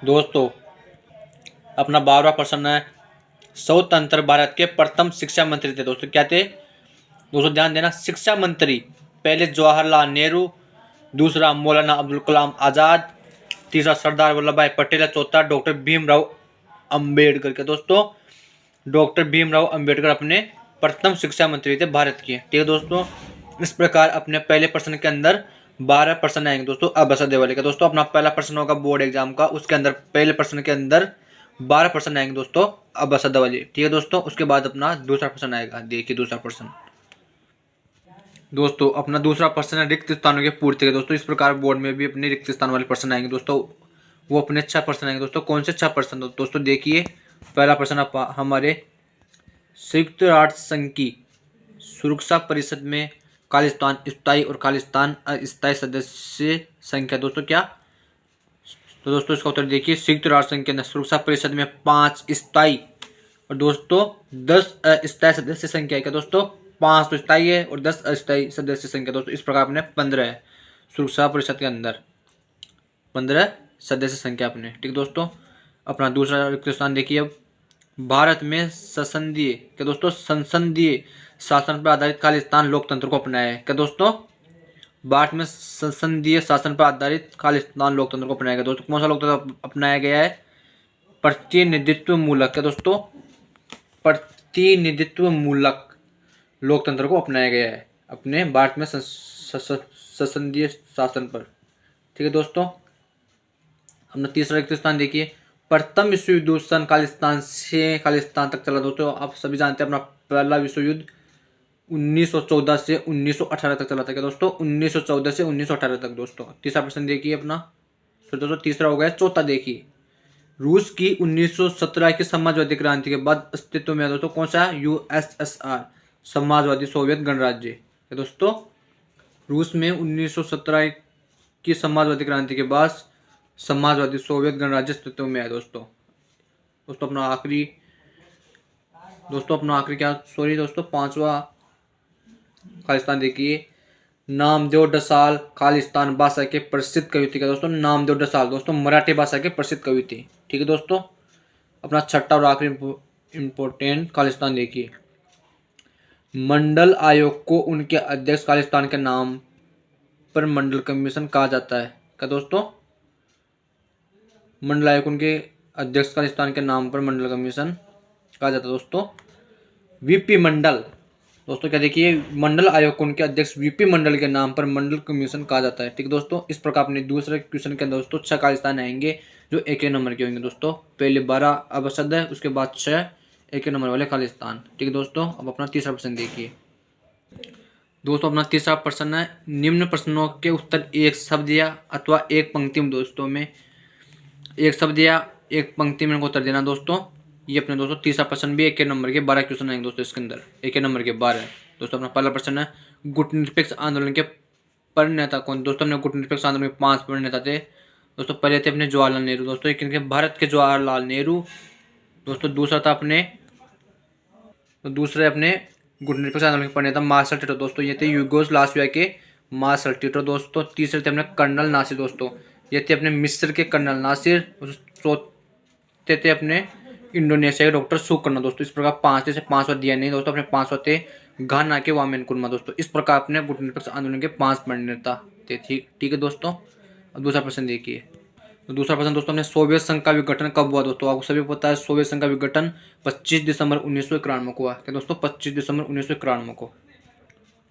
दोस्तों अपना 12वां प्रश्न है, स्वतंत्र भारत के प्रथम शिक्षा मंत्री थे। दोस्तों क्या थे? दोस्तों ध्यान देना, शिक्षा मंत्री पहले जवाहरलाल नेहरू, दूसरा मौलाना अब्दुल कलाम आज़ाद, तीसरा सरदार वल्लभ भाई पटेल, चौथा डॉक्टर भीमराव अंबेडकर। के दोस्तों डॉक्टर भीमराव अंबेडकर अपने प्रथम शिक्षा मंत्री थे भारत के। ठीक है दोस्तों, इस प्रकार अपने पहले प्रश्न के अंदर 12 प्रश्न आएंगे दोस्तों अबसद वाले का। दोस्तों अपना पहला प्रश्न होगा बोर्ड एग्जाम का, उसके अंदर पहले प्रश्न के अंदर 12 प्रश्न आएंगे दोस्तों अबसद वाले। ठीक है दोस्तों, उसके बाद अपना दूसरा प्रश्न आएगा। देखिए दूसरा प्रश्न दोस्तों, अपना दूसरा प्रश्न है रिक्त स्थानों की पूर्ति के। दोस्तों इस प्रकार बोर्ड में भी अपने रिक्त स्थान वाले प्रश्न आएंगे दोस्तों, वो अपने 6 प्रश्न आएंगे दोस्तों। कौन से 6 प्रश्न? दोस्तों देखिए पहला प्रश्न हमारे संयुक्त राष्ट्र संघ की सुरक्षा परिषद में खालिस्तान स्थायी और खालिस्तान अस्थायी सदस्य संख्या। दोस्तों क्या? तो दोस्तों इसका उत्तर देखिए, संयुक्त राष्ट्र संघ के अंदर सुरक्षा परिषद में 5 स्थायी और दोस्तों 10 अस्थायी सदस्य संख्या है। क्या दोस्तों 5 तो स्थायी है और 10 अस्थायी सदस्य संख्या। दोस्तों इस प्रकार अपने 15 है सुरक्षा परिषद के अंदर, 15 सदस्य संख्या अपने। ठीक दोस्तों, अपना दूसरा रिक्त स्थान देखिए अब, भारत में संसदीय, क्या दोस्तों संसदीय शासन पर आधारित खालिस्तान लोकतंत्र को अपनाया है। क्या दोस्तों भारत में संसदीय शासन पर आधारित खालिस्तान लोकतंत्र को अपनाया गया। दोस्तों कौन सा लोकतंत्र अपनाया गया है? प्रतिनिधित्व मूलक। क्या दोस्तों प्रतिनिधित्व मूलक लोकतंत्र को अपनाया गया है अपने भारत में संसदीय शासन पर। ठीक है दोस्तों, अपना तीसरा रिक्त स्थान देखिए, प्रथम विश्व युद्ध सन खालिस्तान से खालिस्तान तक चला। दोस्तों आप सभी जानते हैं अपना पहला विश्व युद्ध 1914 से 1918 तक चला था। क्या दोस्तों 1914 से 1918 तक। दोस्तों तीसरा प्रश्न देखिए अपना, दोस्तों तीसरा हो गया। चौथा देखिए, रूस की 1917 की समाजवादी क्रांति के बाद अस्तित्व में दोस्तों कौन सा? यूएसएसआर समाजवादी सोवियत गणराज्य। क्या दोस्तों रूस में 1917 की समाजवादी क्रांति के बाद समाजवादी सोवियत गणराज्य अस्तित्व में है। दोस्तों अपना आखिरी क्या, सॉरी दोस्तों 5वां खालिस्तान देखिए, नामदेव डसाल खालिस्तान भाषा के प्रसिद्ध कवि थे। क्या दोस्तों नामदेव डसाल दोस्तों मराठी भाषा के प्रसिद्ध कवि थे। ठीक है दोस्तों, अपना छठा और आखिरी इंपोर्टेंट खालिस्तान देखिए, मंडल आयोग को उनके अध्यक्ष खालिस्तान के नाम पर मंडल कमीशन कहा जाता है। क्या दोस्तों मंडल आयोग उनके अध्यक्ष खालिस्तान के नाम पर मंडल कमीशन कहा जाता है। दोस्तों वीपी मंडल। दोस्तों क्या देखिए, मंडल आयोग को उनके अध्यक्ष वीपी मंडल के नाम पर मंडल कमीशन कहा जाता है। ठीक है दोस्तों, इस प्रकार अपने दूसरे क्वेश्चन के अंदर दोस्तों 6 खालिस्तान आएंगे जो एक नंबर के होंगे। दोस्तों पहले 12 अवसद है, उसके बाद 6 एक नंबर वाले खालिस्तान। ठीक है दोस्तों, अब अपना तीसरा प्रश्न देखिए। दोस्तों अपना तीसरा प्रश्न है, निम्न प्रश्नों के उत्तर एक शब्द या अथवा एक पंक्ति में दोस्तों में एक शब्द या एक पंक्ति में उत्तर देना। दोस्तों ये अपने दोस्तों तीसरा प्रश्न भी एक नंबर के 12 क्वेश्चन आएंगे दोस्तों इसके अंदर, एक नंबर के 12। दोस्तों अपना पहला प्रश्न है, गुटनिरपेक्ष आंदोलन के प्रणेता कौन? दोस्तों अपने गुटनिरपेक्ष आंदोलन के 5 प्रणेता थे। दोस्तों पहले थे अपने जवाहरलाल नेहरू। दोस्तों एक इनके भारत के जवाहरलाल नेहरू। दोस्तों दूसरा था अपने दूसरे अपने गुटनिरपेक्ष आंदोलन के प्रणेता मार्शल टिटो। दोस्तों ये थे यूगोस्लाविया के मार्शल टिटो। दोस्तों तीसरे थे अपने कर्नल नासिर। दोस्तों ये थे अपने मिस्र के कर्नल नासिर। चौथे थे अपने इंडोनेशिया के डॉक्टर सुकर्णो। दोस्तों इस प्रकार 5 थे, 5वां दिया नहीं दोस्तों, अपने 5वां थे घाना के वामेन कुर्मा दोस्तों। इस प्रकार अपने गुटनिरपेक्ष आंदोलन के 5 प्रणेता थे। ठीक है दोस्तों। अब दूसरा प्रश्न देखिए। तो दूसरा प्रश्न दोस्तों, हमने सोवियत संघ का विघटन कब हुआ दोस्तों? आपको सभी पता है सोवियत संघ का विघटन 25 दिसंबर 1991 को हुआ। क्या दोस्तों? 25 दिसंबर 1991 को।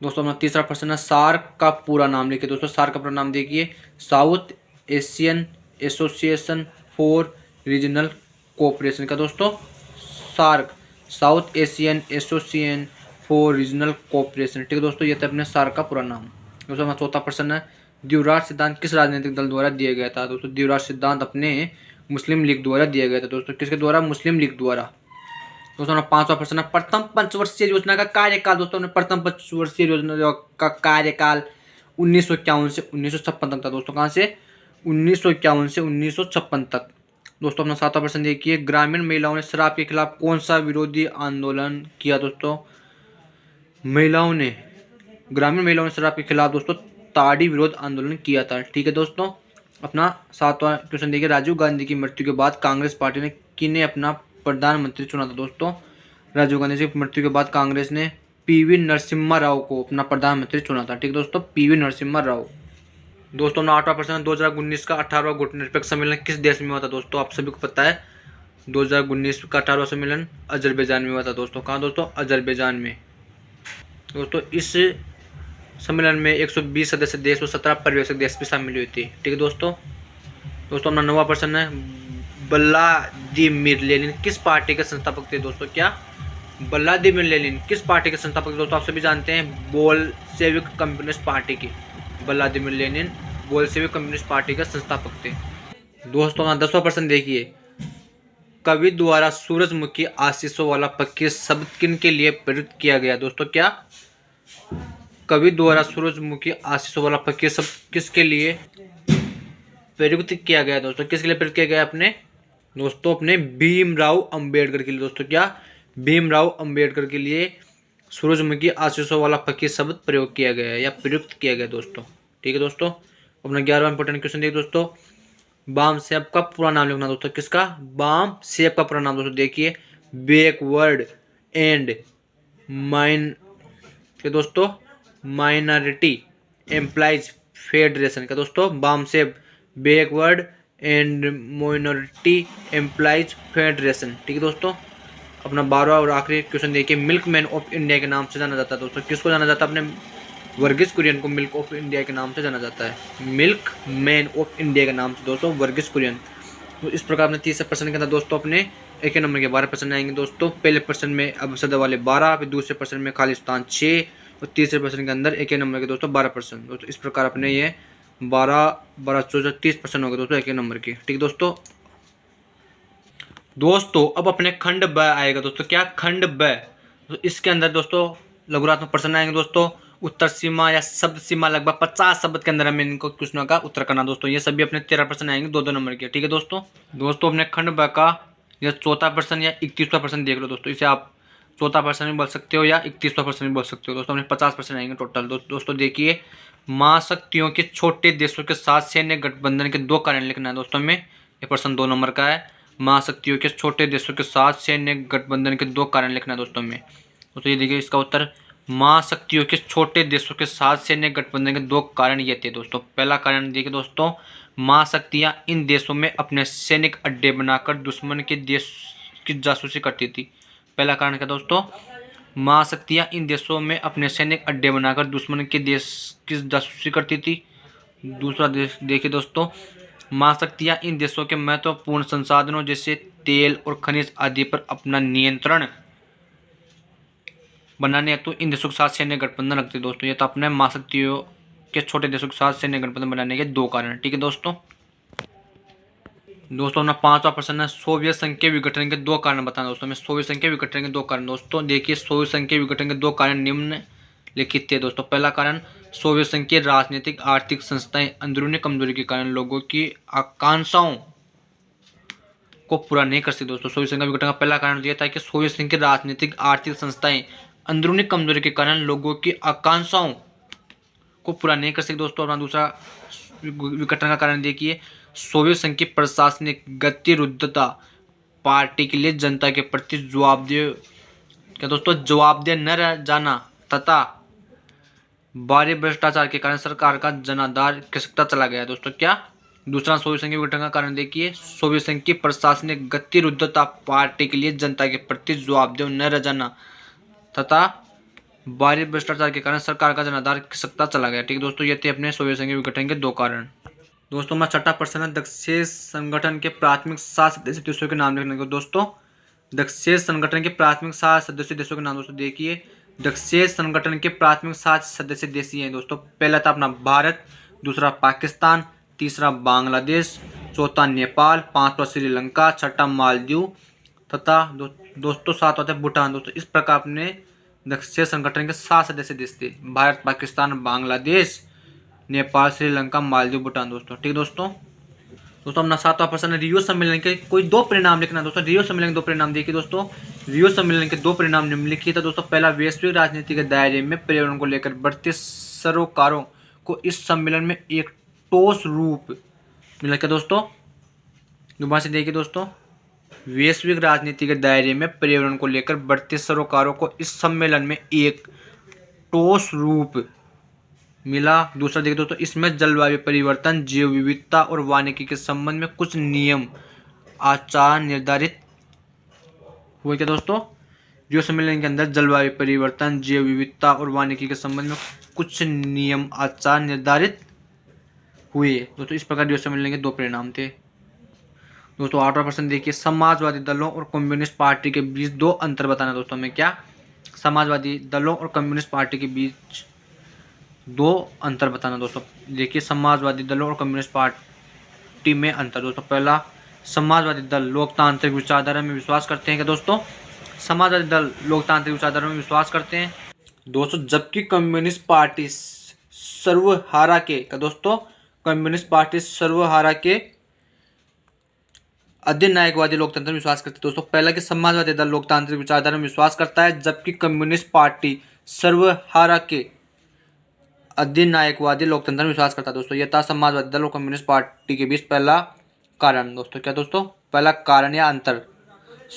दोस्तों अपना तीसरा प्रश्न है, सार्क का पूरा नाम लिखिए दोस्तों। सार्क का पूरा नाम देखिए, South Asian Association for Regional Cooperation का दोस्तों, SAARC, South Asian Association for Regional Cooperation. ठीक है दोस्तों, ये था अपने सार्क का पूरा नाम। दोस्तों हमारा चौथा प्रश्न है, द्विराज सिद्धांत किस राजनीतिक दल द्वारा दिया गया था? दोस्तों द्विराज सिद्धांत अपने मुस्लिम लीग द्वारा दिया गया था दोस्तों। किसके द्वारा? मुस्लिम लीग द्वारा। दोस्तों पांचवा प्रश्न है, प्रथम पंचवर्षीय योजना का कार्यकाल। दोस्तों ने प्रथम पंचवर्षीय योजना का कार्यकाल 1951 से 1956 तक था दोस्तों। कहाँ से? 1951 से 1956 तक। दोस्तों अपना सातवां प्रश्न देखिए, ग्रामीण महिलाओं ने शराब के खिलाफ कौन सा विरोधी आंदोलन किया दोस्तों? ग्रामीण महिलाओं ने शराब के खिलाफ दोस्तों ताड़ी विरोध आंदोलन किया था। ठीक है दोस्तों। अपना सातवां क्वेश्चन देखिए, राजीव गांधी की मृत्यु के बाद कांग्रेस पार्टी ने किन्हें अपना प्रधानमंत्री चुना था दोस्तों? राजीव गांधी की मृत्यु के बाद कांग्रेस ने पीवी नरसिम्हा राव को अपना प्रधानमंत्री चुना था। ठीक है दोस्तों, पीवी नरसिम्हा राव। दोस्तों अपना आठवां प्रश्न, 2019 का 18वां गुटनिरपेक्ष सम्मेलन किस देश में हुआ था दोस्तों? आप सभी को पता है 2019 का 18वां सम्मेलन अजरबैजान में हुआ था दोस्तों। कहाँ दोस्तों? अजरबैजान में। दोस्तों इस सम्मेलन में 120 सदस्य देश और 17 पर्यवेक्षक देश भी शामिल हुई थी। ठीक है दोस्तों। अपना नौवां प्रश्न है, व्लादिमीर लेनिन किस पार्टी के संस्थापक थे दोस्तों? क्या? व्लादिमीर लेनिन किस पार्टी के संस्थापक थे दोस्तों? आप सभी जानते हैं बोल्शेविक कम्युनिस्ट पार्टी की। Vladimir Lenin Bolshevik communist party के संस्थापक थे। दोस्तों अपना 10वां प्रश्न देखिए, कवि द्वारा सूरजमुखी आशीषों वाला फकीर शब्द किन के लिए प्रयुक्त किया गया दोस्तों? क्या? कवि द्वारा सूरजमुखी आशीषों वाला फकीर शब्द किसके लिए प्रयुक्त किया गया दोस्तों? किसके लिए प्रयुक्त किया गया? अपने भीमराव अंबेडकर के लिए दोस्तों। क्या? भीमराव अंबेडकर के लिए सूरजमुखी आशीषों वाला फकीर शब्द प्रयोग किया गया है या प्रयुक्त किया गया दोस्तों। ठीक है दोस्तों। अपना 11वां इंपॉर्टेंट क्वेश्चन देखिए दोस्तों, बामसेब का पूरा नाम लिखना दोस्तों। किसका? बामसेब का पूरा नाम दोस्तों देखिए, backward and minority employees federation का दोस्तों, BAMCEF backward and minority employees federation. ठीक है दोस्तों। अपना 12वां और आखिरी क्वेश्चन देखिए, मिल्कमैन ऑफ इंडिया के नाम से जाना जाता है दोस्तों। किसको जाना जाता है? अपने वर्गीस कुरियन को मिल्क ऑफ इंडिया के नाम से जाना जाता है। मिल्क मैन ऑफ इंडिया के नाम से दोस्तों वर्गीस कुरियन। तो इस प्रकार अपने तीसरे प्रश्न के अंदर दोस्तों अपने एक नंबर के 12 प्रश्न आएंगे दोस्तों। पहले प्रश्न में अब सदा वाले 12, फिर दूसरे प्रश्न में खालिस्तान 6 और तीसरे प्रश्न के अंदर एक नंबर के दोस्तों 12 प्रश्न। दोस्तों इस प्रकार अपने ये 12 14 30 प्रश्न हो गए दोस्तों एक नंबर के। ठीक दोस्तों अब अपने खंड ब आएगा दोस्तों। क्या? खंड ब। तो इसके अंदर दोस्तों लघुरात्मक प्रश्न आएंगे दोस्तों, उत्तर सीमा या शब्द सीमा, लगभग 50 शब्द के अंदर हमें इनको क्वेश्चनों का उत्तर करना दोस्तों। ये सभी अपने 13 प्रश्न आएंगे 2-2 नंबर के। ठीक है दोस्तों अपने खंड ब का यह चौथा प्रश्न या 31वां प्रश्न देख लो दोस्तों। इसे आप चौथा प्रश्न भी बोल सकते हो या 31वां प्रश्न भी बोल सकते हो दोस्तों। अपने 50 प्रश्न आएंगे टोटल। दोस्तों देखिए, महाशक्तियों के छोटे देशों के साथ सैन्य गठबंधन के 2 कारण लिखना है दोस्तों में। ये प्रश्न 2 नंबर का है। महाशक्तियों के छोटे देशों के साथ सैन्य गठबंधन के 2 कारण लिखना है दोस्तों में। तो ये देखिए इसका उत्तर, महाशक्तियों के छोटे देशों के साथ सैन्य गठबंधन के 2 कारण ये थे दोस्तों। पहला कारण देखिए दोस्तों, महाशक्तियाँ इन देशों में अपने सैनिक अड्डे बनाकर दुश्मन के देश की जासूसी करती थी। पहला कारण क्या दोस्तों? महाशक्तियाँ इन देशों में अपने सैनिक अड्डे बनाकर दुश्मन के देश की जासूसी करती थी। दूसरा देखिए दोस्तों, महाशक्तियाँ इन देशों के महत्वपूर्ण संसाधनों जैसे तेल और खनिज आदि पर अपना नियंत्रण बनाने हेतु इन देशों के साथ सैन्य गठबंधन रखते दोस्तों। ये तो अपने महाशक्तियों के छोटे देशों के साथ सैन्य गठबंधन बनाने के 2 कारण। ठीक है दोस्तों अपना 5वां प्रश्न है, सोवियत संघ के विघटन के 2 कारण बताना दोस्तों। मैं सोवियत संघ के विघटन के 2 कारण दोस्तों देखिए, सोवियत संघ के विघटन के 2 कारण निम्नलिखित थे दोस्तों। पहला कारण, सोवियत संघ की राजनीतिक आर्थिक संस्थाएं अंदरूनी कमजोरी के कारण लोगों की आकांक्षाओं को पूरा नहीं कर सकती दोस्तों। सोवियत संघ का विघटन का पहला कारण यह था कि सोवियत संघ की राजनीतिक आर्थिक संस्थाएं अंदरूनी कमजोरी के कारण लोगों की आकांक्षाओं को पूरा नहीं कर सकती दोस्तों। अपना दूसरा विघटन का कारण देखिए, सोवियत संघ की प्रशासनिक गतिरुद्धता पार्टी के लिए जनता के प्रति जवाबदेह न रह जाना तथा भारी भ्रष्टाचार के कारण सरकार का जनाधार खिसकता चला गया। दोस्तों क्या? दूसरा सोवियत संघ के विघटन का कारण देखिए, सोवियत संघ की प्रशासनिक गतिरोधता पार्टी के लिए जनता के प्रति जवाबदेह न रह जाना तथा भारी भ्रष्टाचार के कारण सरकार का जनाधार खिसकता चला गया। ठीक है दोस्तों, ये थे अपने सोवियत संघ के विघटन के 2 कारण। दोस्तों हमारा छठा प्रश्न है, दक्षेश संगठन के प्राथमिक 7 सदस्य देशों के नाम लिखने को। दोस्तों दक्षेश संगठन के प्राथमिक 7 सदस्य देशों के नाम दोस्तों देखिए, दक्षेश संगठन के प्राथमिक 7 सदस्य देश हैं दोस्तों। पहला था अपना भारत, दूसरा पाकिस्तान, तीसरा बांग्लादेश, चौथा नेपाल, पांचवा श्रीलंका, छठा मालदीव तथा दोस्तों 7वां था भूटान। दोस्तों इस प्रकार अपने दक्षेश संगठन के 7 सदस्य देश थे, भारत, पाकिस्तान, बांग्लादेश, नेपाल, श्रीलंका, मालदीव, भूटान। दोस्तों ठीक दोस्तों अपना 7वां प्रश्न है, रियो सम्मेलन के कोई 2 परिणाम लिखना। दोस्तों रियो सम्मेलन के 2 परिणाम देखिए दोस्तों, रियो सम्मेलन के 2 परिणाम निम्नलिखित है दोस्तों। पहला, वैश्विक राजनीति के दायरे में पर्यावरण को लेकर बढ़ते सरोकारों को इस सम्मेलन में एक ठोस रूप मिला। क्या दोस्तों? दोबारा से देखिए दोस्तों, वैश्विक राजनीति के दायरे में पर्यावरण को लेकर बढ़ते सरोकारों को इस सम्मेलन में एक ठोस रूप मिला। दूसरा देखिए दोस्तों, इसमें जलवायु परिवर्तन, जैव विविधता और वानिकी के संबंध में कुछ नियम आचार निर्धारित हुए। क्या दोस्तों? रियो सम्मेलन के अंदर जलवायु परिवर्तन, जैव विविधता और वानिकी के संबंध में कुछ नियम आचार निर्धारित हुए। दोस्तों इस प्रकार रियो सम्मेलन के 2 परिणाम थे। दोस्तों 8वां प्रश्न देखिए, समाजवादी दलों और कम्युनिस्ट पार्टी के बीच 2 अंतर बताना। दोस्तों हमें क्या? समाजवादी दलों और कम्युनिस्ट पार्टी के बीच 2 अंतर बताना। दोस्तों देखिए, समाजवादी दलों और कम्युनिस्ट पार्टी में अंतर। दोस्तों पहला, समाजवादी दल लोकतांत्रिक विचारधारा में विश्वास करते हैं। क्या दोस्तों? समाजवादी दल लोकतांत्रिक विचारधारा में विश्वास करते हैं दोस्तों, जबकि कम्युनिस्ट पार्टी सर्वहारा के, क्या दोस्तों? कम्युनिस्ट पार्टी सर्वहारा के अधिनायकवादी लोकतंत्र में विश्वास करते हैं। दोस्तों पहला कि समाजवादी दल लोकतांत्रिक विचारधारा में विश्वास करता है, जबकि कम्युनिस्ट पार्टी सर्वहारा के अधिनायकवादी लोकतंत्र में विश्वास करता है। दोस्तों यह था समाजवादी दल और कम्युनिस्ट पार्टी के बीच पहला कारण। दोस्तों क्या दोस्तों? पहला कारण या अंतर।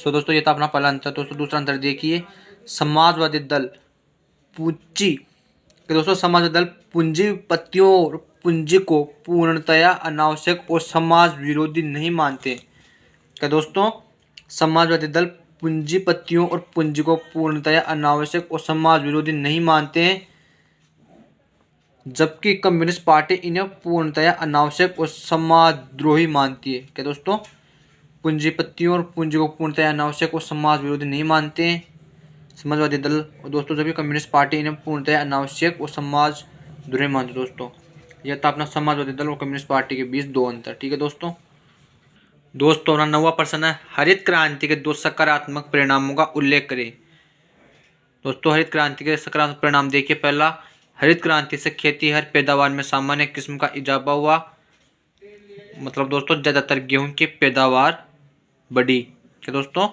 दोस्तों ये था अपना पहला अंतर। दोस्तों दूसरा अंतर देखिए, समाजवादी दल पूंजी, दोस्तों समाजवादी दल पूंजीपतियों और पूंजी को पूर्णतया अनावश्यक और समाज विरोधी नहीं मानते। क्या दोस्तों? समाजवादी दल पूंजीपतियों और पूंजी को पूर्णतया अनावश्यक और समाज विरोधी नहीं मानते हैं, जबकि कम्युनिस्ट पार्टी इन्हें पूर्णतया अनावश्यक और समाजद्रोही मानती है। क्या दोस्तों? पूंजीपतियों और पूंजी को पूर्णतया अनावश्यक और समाज विरोधी नहीं मानते हैं समाजवादी दल, और दोस्तों जबकि कम्युनिस्ट पार्टी इन्हें पूर्णतया अनावश्यक और समाजद्रोही मानती है। दोस्तों यह था अपना समाजवादी दल और कम्युनिस्ट पार्टी के बीच 2 अंतर। ठीक है दोस्तों अपना 9वां प्रश्न है, हरित क्रांति के 2 सकारात्मक परिणामों का उल्लेख करें। दोस्तों हरित क्रांति के सकारात्मक परिणाम देखिए, पहला, हरित क्रांति से खेती हर पैदावार में सामान्य किस्म का इजाफा हुआ, मतलब दोस्तों ज़्यादातर गेहूं की पैदावार बढ़ी। क्या दोस्तों?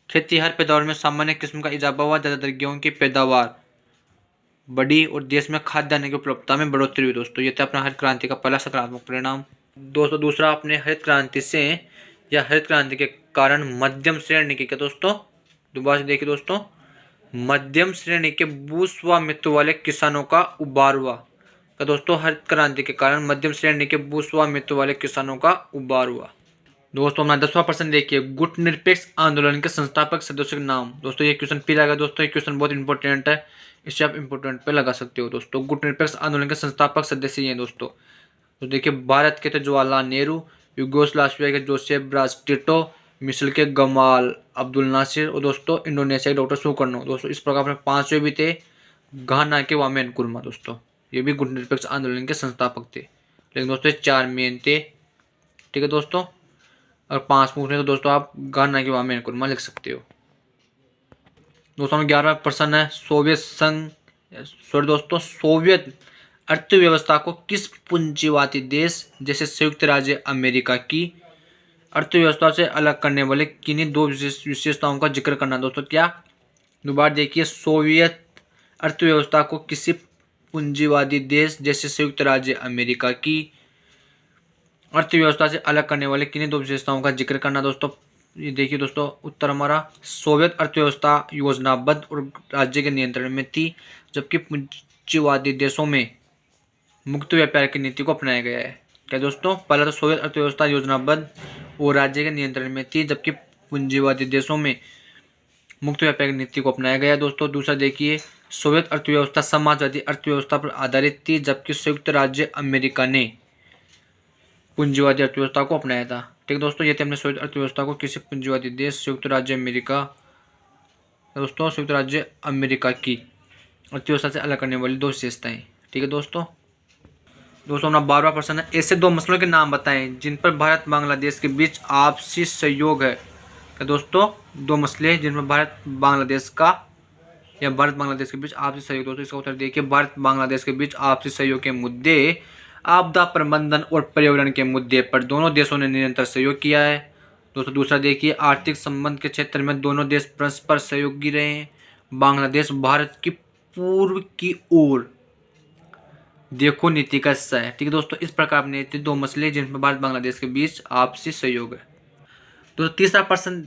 खेती हर पैदावार में सामान्य किस्म का इजाफा हुआ, ज़्यादातर गेहूं की पैदावार बढ़ी और देश में खाद्यान्न की उपलब्धता में बढ़ोतरी हुई। दोस्तों ये था अपना हरित क्रांति का पहला सकारात्मक परिणाम। दोस्तों दूसरा, अपने हरित क्रांति से या हरित क्रांति के कारण मध्यम श्रेणी के, क्या दोस्तों? दोबारा से देखिए दोस्तों, मध्यम श्रेणी के भूस्वामित्व वाले किसानों का उभार हुआ। क्या दोस्तों? हरित क्रांति के कारण मध्यम श्रेणी के भूस्वामित्व वाले किसानों का उभार हुआ। दोस्तों अपना 10वां प्रश्न देखिए, गुटनिरपेक्ष आंदोलन के संस्थापक सदस्यों के नाम। दोस्तों ये क्वेश्चन फिर आएगा। दोस्तों ये क्वेश्चन बहुत इंपॉर्टेंट है, इसे आप इंपॉर्टेंट पे लगा सकते हो। दोस्तों गुटनिरपेक्ष आंदोलन के संस्थापक सदस्य हैं दोस्तों। तो देखिए, भारत के थे जवाहरलाल नेहरू, यूगोस्लाविया के जोसेफ ब्राज टिटो, मिस्र के गमाल अब्दुल नासिर और दोस्तों इंडोनेशिया के डॉक्टर सुकर्नो। दोस्तों इस प्रकार अपने 5वें भी थे, घाना के वामे नक्रुमा। दोस्तों ये भी गुटनिरपेक्ष आंदोलन के संस्थापक थे, लेकिन दोस्तों 4 मेन थे। ठीक है दोस्तों, और 5 पूछने तो दोस्तों आप घाना के वामे नक्रुमा लिख सकते हो। दोस्तों 11वां प्रश्न है, सोवियत अर्थव्यवस्था को किस पूंजीवादी देश जैसे संयुक्त राज्य अमेरिका की अर्थव्यवस्था से अलग करने वाले किन्हीं 2 विशेषताओं का जिक्र करना। दोस्तों क्या? दोबारा देखिए, सोवियत अर्थव्यवस्था को किसी पूंजीवादी देश जैसे संयुक्त राज्य अमेरिका की अर्थव्यवस्था से अलग करने वाले किन्हीं 2 विशेषताओं का जिक्र करना। दोस्तों ये देखिए दोस्तों, उत्तर हमारा सोवियत अर्थव्यवस्था योजनाबद्ध और राज्य के नियंत्रण में थी, जबकि पूंजीवादी देशों में मुक्त व्यापार की नीति को अपनाया गया है। क्या दोस्तों, पहला तो सोवियत अर्थव्यवस्था योजनाबद्ध और राज्य के नियंत्रण में थी, जबकि पूंजीवादी देशों में मुक्त व्यापार की नीति को अपनाया गया दोस्तों। दूसरा देखिए, सोवियत अर्थव्यवस्था समाजवादी अर्थव्यवस्था पर आधारित थी, जबकि संयुक्त राज्य अमेरिका ने पूंजीवादी अर्थव्यवस्था को अपनाया था। ठीक है दोस्तों, ये थे हमने संयुक्त अर्थव्यवस्था को किसी पूंजीवादी देश संयुक्त राज्य अमेरिका, दोस्तों संयुक्त राज्य अमेरिका की अर्थव्यवस्था से अलग करने वाली दो विशेषताएं। ठीक है दोस्तों हमारा 12वां प्रश्न है, ऐसे दो मसलों के नाम बताएं जिन पर भारत बांग्लादेश के बीच आपसी सहयोग है। क्या दोस्तों, दो मसले जिन पर भारत बांग्लादेश के बीच आपसी सहयोग। दोस्तों इसका उत्तर देखिए, भारत बांग्लादेश के बीच आपसी सहयोग के मुद्दे आपदा प्रबंधन और पर्यावरण के मुद्दे पर दोनों देशों ने निरंतर सहयोग किया है। दोस्तों दूसरा देखिए, आर्थिक संबंध के क्षेत्र में दोनों देश परस्पर सहयोगी रहे हैं। बांग्लादेश भारत की पूर्व की ओर देखो नीति का हिस्सा है। ठीक है दोस्तों, इस प्रकार अपने दो मसले जिन पर भारत बांग्लादेश के बीच आपसी सहयोग है। दोस्तों तीसरा प्रश्न,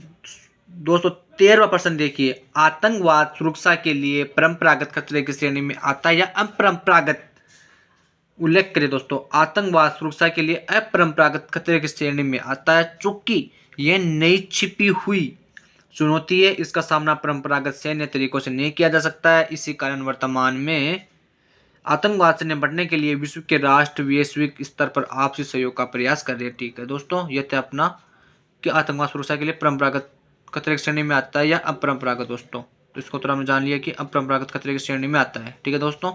दोस्तों 13वां प्रश्न देखिए, आतंकवाद सुरक्षा के लिए परंपरागत खतरे की श्रेणी में आता है या अपरंपरागत। उल्लेख करें दोस्तों, आतंकवाद सुरक्षा के लिए अपरंपरागत खतरे की श्रेणी में आता है, चूंकि यह नई छिपी हुई चुनौती है। इसका सामना परंपरागत सैन्य तरीकों से नहीं किया जा सकता है। इसी कारण वर्तमान में आतंकवाद से निपटने के लिए विश्व के राष्ट्र वैश्विक स्तर पर आपसी सहयोग का प्रयास कर रहे हैं। ठीक है दोस्तों, यह थे अपना कि आतंकवाद सुरक्षा के लिए परंपरागत खतरे की श्रेणी में आता है या अपरंपरागत। दोस्तों तो इसको तो हमने जान लिया कि अपरंपरागत खतरे की श्रेणी में आता है। ठीक है दोस्तों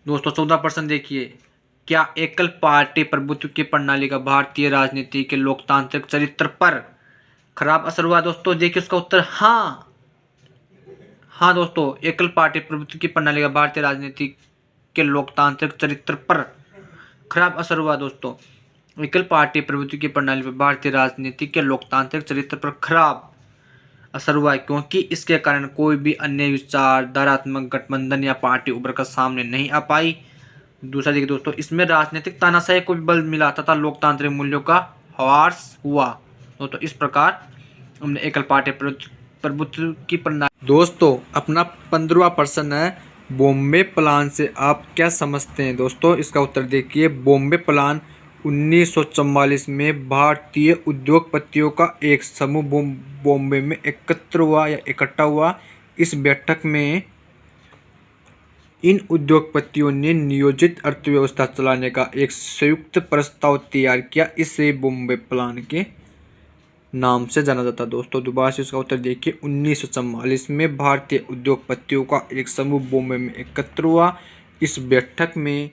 14वां प्रश्न देखिए, क्या एकल पार्टी प्रभुत्व की प्रणाली का भारतीय राजनीति के लोकतांत्रिक चरित्र पर खराब असर हुआ। दोस्तों देखिए उसका उत्तर हाँ दोस्तों, एकल पार्टी प्रभुत्व की प्रणाली का भारतीय राजनीति के लोकतांत्रिक चरित्र पर खराब असर हुआ। दोस्तों एकल पार्टी प्रभुत्व की प्रणाली पर भारतीय राजनीति के लोकतांत्रिक चरित्र पर खराब असर हुआ है, क्योंकि इसके कारण कोई भी अन्य विचारधारात्मक गठबंधन या पार्टी उभर कर सामने नहीं आ पाई। दूसरा देखिए दोस्तों, इसमें राजनीतिक तानाशाही को भी बल मिला तथा लोकतांत्रिक मूल्यों का ह्रास हुआ। दोस्तों इस प्रकार हमने एकल पार्टी प्रभुत्व की प्रणाली। दोस्तों अपना 15वां प्रश्न है, बॉम्बे प्लान से आप क्या समझते हैं। दोस्तों इसका उत्तर देखिए, बॉम्बे प्लान 1944 में भारतीय उद्योगपतियों का एक समूह बॉम्बे में इकट्ठा हुआ। इस बैठक में इन उद्योगपतियों ने नियोजित अर्थव्यवस्था चलाने का एक संयुक्त प्रस्ताव तैयार किया। इसे बॉम्बे प्लान के नाम से जाना जाता है। दोस्तों दोबारा से इसका उत्तर देखिए, 1944 में भारतीय उद्योगपतियों का एक समूह बॉम्बे में एकत्र हुआ। इस बैठक में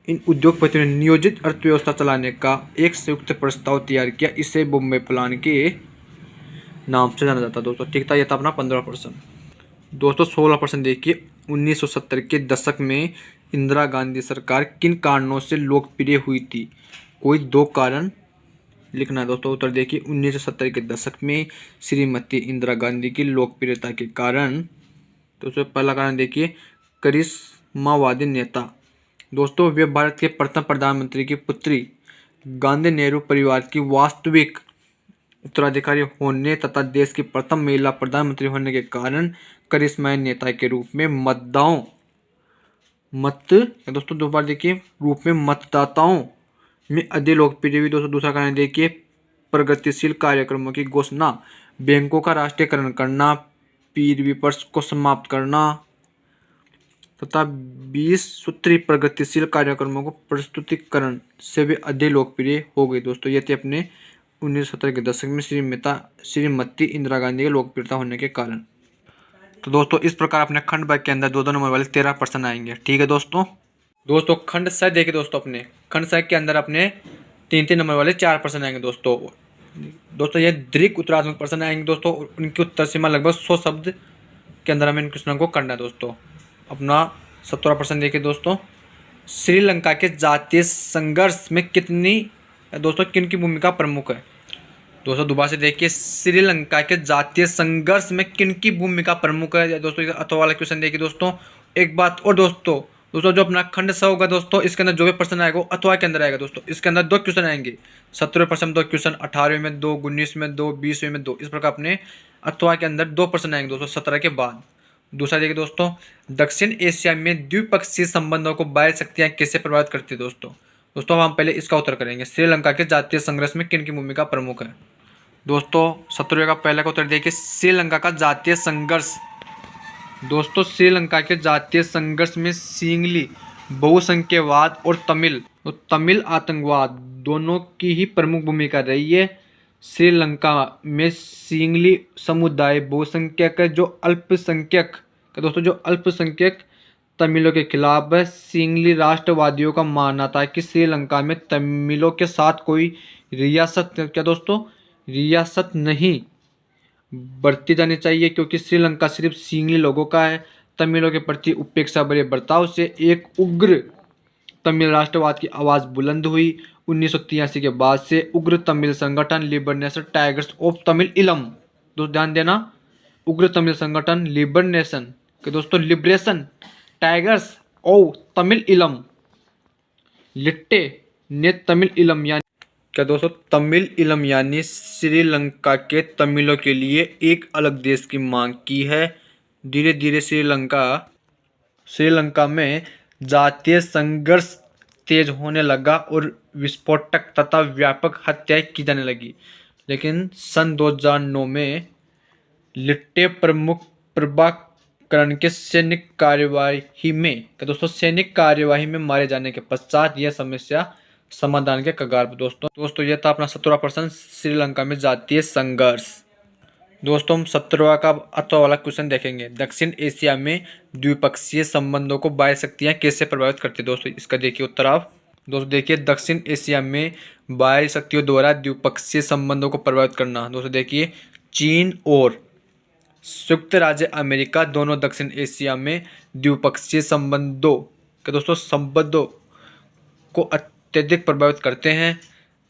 इन उद्योगपतियों ने नियोजित अर्थव्यवस्था चलाने का एक संयुक्त प्रस्ताव तैयार किया। इसे बॉम्बे प्लान के नाम से जाना जाता है। दोस्तों ठीक था, यह था अपना 15वां प्रश्न। दोस्तों 16वां प्रश्न देखिए, 1970 के दशक में इंदिरा गांधी सरकार किन कारणों से लोकप्रिय हुई थी। कोई दो कारण लिखना है। दोस्तों उत्तर देखिए, 1970 के दशक में श्रीमती इंदिरा गांधी की लोकप्रियता के कारण। दोस्तों पहला कारण देखिए, करिश्मावादी नेता। दोस्तों वे भारत के प्रथम प्रधानमंत्री की पुत्री गांधी नेहरू परिवार की वास्तविक उत्तराधिकारी होने तथा देश की प्रथम महिला प्रधानमंत्री होने के कारण करिश्माई नेता के रूप में दोस्तों दोबारा देखिए, रूप में मतदाताओं में अधिक लोकप्रिय हुई। दोस्तों दूसरा कारण देखिए, प्रगतिशील कार्यक्रमों की घोषणा, बैंकों का राष्ट्रीयकरण करना, पीर विपर्स को समाप्त करना तथा 20 सूत्री प्रगतिशील कार्यक्रमों को प्रस्तुतिकरण से भी अधिक लोकप्रिय हो गई। दोस्तों ये थे अपने 1970 के दशक में श्रीमती इंदिरा गांधी की लोकप्रियता होने के कारण। तो दोस्तों इस प्रकार अपने खंड भाग के अंदर 2-2 नंबर वाले 13 प्रश्न आएंगे। ठीक है दोस्तों खंड स देखिए दोस्तों, अपने खंड स के अंदर अपने 3-3 नंबर वाले 4 प्रश्न आएंगे। दोस्तों ये दीर्घ उत्तरात्मक प्रश्न आएंगे। दोस्तों उनकी उत्तर सीमा लगभग 100 शब्द के अंदर हमें इन क्वेश्चनों को करना है। दोस्तों अपना 17वां प्रश्न देखिए दोस्तों, श्रीलंका के जातीय संघर्ष में किन की भूमिका प्रमुख है। दोस्तों दोबारा से देखिए, श्रीलंका के जातीय संघर्ष में किन की भूमिका प्रमुख है। दोस्तों अथवा वाला क्वेश्चन देखिए दोस्तों। एक बात और दोस्तों दोस्तों जो अपना खंड स होगा दोस्तों, इसके अंदर जो भी प्रश्न आएगा अथवा के अंदर आएगा दोस्तों। इसके अंदर 2 क्वेश्चन आएंगे, 17वें प्रश्न में 2 क्वेश्चन, 18वें में 2, 19 में 2, 20वें में 2। इस प्रकार अपने अथवा के अंदर 2 प्रश्न आएंगे दोस्तों 17 के बाद। दूसरा देखिए दोस्तों, दक्षिण एशिया में द्विपक्षीय संबंधों को बाह्य शक्तियां कैसे प्रभावित करती है दोस्तों। दोस्तों हम पहले इसका उत्तर करेंगे। श्रीलंका के जातीय संघर्ष में किन की भूमिका प्रमुख है। दोस्तों 17वें का पहले का उत्तर देखिए, श्रीलंका का जातीय संघर्ष। दोस्तों श्रीलंका के जातीय संघर्ष में सिंगली बहुसंख्यवाद और तमिल आतंकवाद दोनों की ही प्रमुख भूमिका रही है। श्रीलंका में सिंगली समुदाय बहुसंख्यक जो अल्पसंख्यक दोस्तों जो अल्पसंख्यक तमिलों के खिलाफ है। सिंगली राष्ट्रवादियों का मानना था कि श्रीलंका में तमिलों के साथ कोई रियासत नहीं बरती जानी चाहिए, क्योंकि श्रीलंका सिर्फ सिंगली लोगों का है। तमिलों के प्रति उपेक्षा भरे बर्ताव से एक उग्र तमिल राष्ट्रवाद की आवाज़ बुलंद हुई। 1983 के बाद से उग्र तमिल संगठन लिबरेशन टाइगर्स ऑफ तमिल इलम, दोस्तों ध्यान देना, उग्र तमिल संगठन लिबरेशन के दोस्तों लिबरेशन टाइगर्स ऑफ तमिल इलम लिट्टे ने तमिल इलम यानी क्या दोस्तों तमिल इलम यानी श्रीलंका के तमिलों के लिए एक अलग देश की मांग की है। धीरे धीरे श्रीलंका में जातीय संघर्ष तेज होने लगा और विस्फोटक तथा व्यापक हत्याएं की जाने लगी। लेकिन सन 2009 में लिट्टे प्रमुख प्रभाकरण के सैनिक कार्यवाही में मारे जाने के पश्चात यह समस्या समाधान के कगार पर। दोस्तों यह था अपना 17वां प्रश्न, श्रीलंका में जातीय संघर्ष। दोस्तों हम 17वां का अथवा वाला क्वेश्चन देखेंगे। दक्षिण एशिया में द्विपक्षीय संबंधों को बाह्य शक्तियां कैसे प्रभावित करती है दोस्तों। इसका देखिए उत्तर आप। दोस्तों देखिए, दक्षिण एशिया में बाह्य शक्तियों द्वारा द्विपक्षीय संबंधों को प्रभावित करना। दोस्तों देखिए, चीन और संयुक्त राज्य अमेरिका दोनों दक्षिण एशिया में द्विपक्षीय संबंधों को अत्यधिक प्रभावित करते हैं।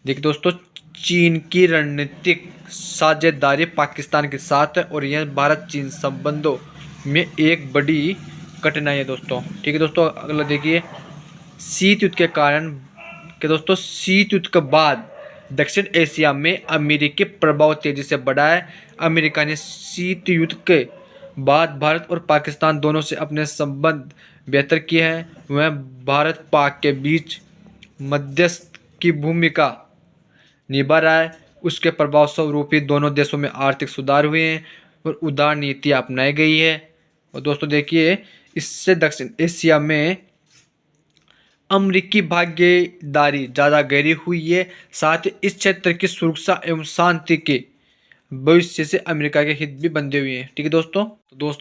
देखिए दोस्तों, चीन की रणनीतिक साझेदारी पाकिस्तान के साथ है और यह भारत चीन संबंधों में एक बड़ी कठिनाई है दोस्तों। ठीक है दोस्तों, अगला देखिए, शीत युद्ध के कारण शीत युद्ध के बाद दक्षिण एशिया में अमेरिकी प्रभाव तेजी से बढ़ा है। अमेरिका ने शीत युद्ध के बाद भारत और पाकिस्तान दोनों से अपने संबंध बेहतर किए हैं। वह भारत पाक के बीच मध्यस्थ की भूमिका निभा रहा है। उसके प्रभाव स्वरूप ही दोनों देशों में आर्थिक सुधार हुए हैं और उदार नीति अपनाई गई है। और दोस्तों देखिए, इससे दक्षिण एशिया में अमेरिकी भागीदारी ज़्यादा गहरी हुई है। साथ ही इस क्षेत्र की सुरक्षा एवं शांति के भविष्य से अमेरिका के हित भी बंधे हुए हैं। ठीक है दोस्तों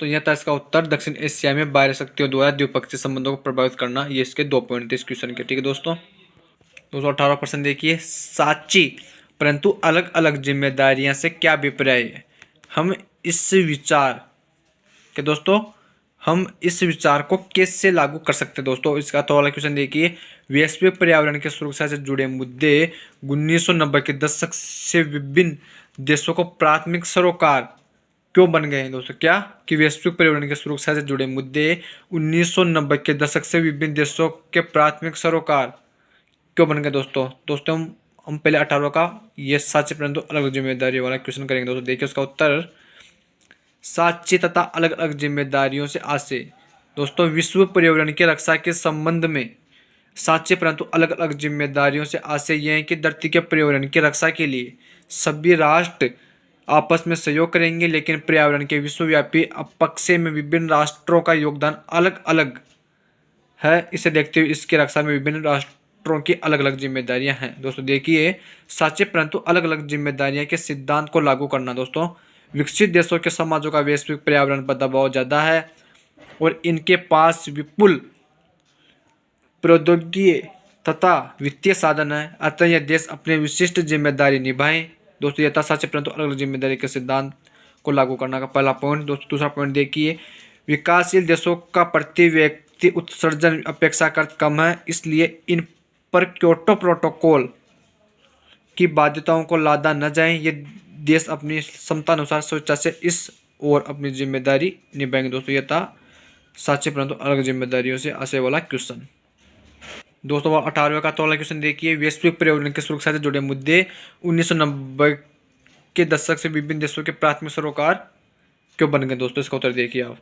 यह था इसका उत्तर, दक्षिण एशिया में बाह्य शक्तियों द्वारा द्विपक्षीय संबंधों को प्रभावित करना। ये इसके 2 पॉइंट थे इस क्वेश्चन के। ठीक है दोस्तों 18% देखिए, साची परंतु अलग अलग जिम्मेदारियां से क्या अभिप्राय है। हम इस विचार को कैसे लागू कर सकते हैं दोस्तों। इसका तो वाला क्वेश्चन देखिए, वैश्विक पर्यावरण की सुरक्षा से जुड़े मुद्दे 1990 के दशक से विभिन्न देशों को प्राथमिक सरोकार क्यों बन गए हैं दोस्तों। क्या कि वैश्विक पर्यावरण की सुरक्षा से जुड़े मुद्दे 1990 के दशक से विभिन्न देशों के प्राथमिक सरोकार क्यों बन गए दोस्तों हम पहले 18 का ये साची परंतु अलग जिम्मेदारी वाला क्वेश्चन करेंगे दोस्तों। देखिए उसका उत्तर, साची तथा अलग अलग जिम्मेदारियों से आशय। दोस्तों विश्व पर्यावरण की रक्षा के संबंध में साची परंतु अलग अलग जिम्मेदारियों से आशय यह है कि धरती के पर्यावरण की रक्षा के लिए सभी राष्ट्र आपस में सहयोग करेंगे, लेकिन पर्यावरण के विश्वव्यापी अपक्षय में विभिन्न राष्ट्रों का योगदान अलग अलग है। इसे देखते हुए इसकी रक्षा में विभिन्न राष्ट्रों की अलग अलग जिम्मेदारियां हैं। दोस्तों देखिए, साचे परंतु अलग अलग जिम्मेदारियां के सिद्धांत को लागू करना। दोस्तों विकसित देशों के समाजों का वैश्विक पर्यावरण पर दबाव ज़्यादा है और इनके पास विपुल प्रौद्योगिकी तथा वित्तीय साधन है, अतः यह देश अपनी विशिष्ट जिम्मेदारी निभाएं। दोस्तों यथा साचे परंतु अलग अलग जिम्मेदारी के सिद्धांत को लागू करना का पहला पॉइंट। दोस्तों दूसरा पॉइंट देखिए, विकासशील देशों का प्रति व्यक्ति उत्सर्जन अपेक्षाकृत कम है, इसलिए इन पर क्योटो प्रोटोकॉल की बाध्यताओं को लादा न जाए। ये देश अपनी क्षमता अनुसार स्वेच्छा से इस और अपनी जिम्मेदारी निभाएंगे। दोस्तों यह था सच्चे परंतु अलग जिम्मेदारियों से ऐसे वाला क्वेश्चन। दोस्तों 18वें का वाला क्वेश्चन देखिए, वैश्विक पर्यावरण की सुरक्षा से जुड़े मुद्दे 1990 के दशक से विभिन्न देशों के प्राथमिक सरोकार क्यों बन गए। दोस्तों इसका उत्तर देखिए आप।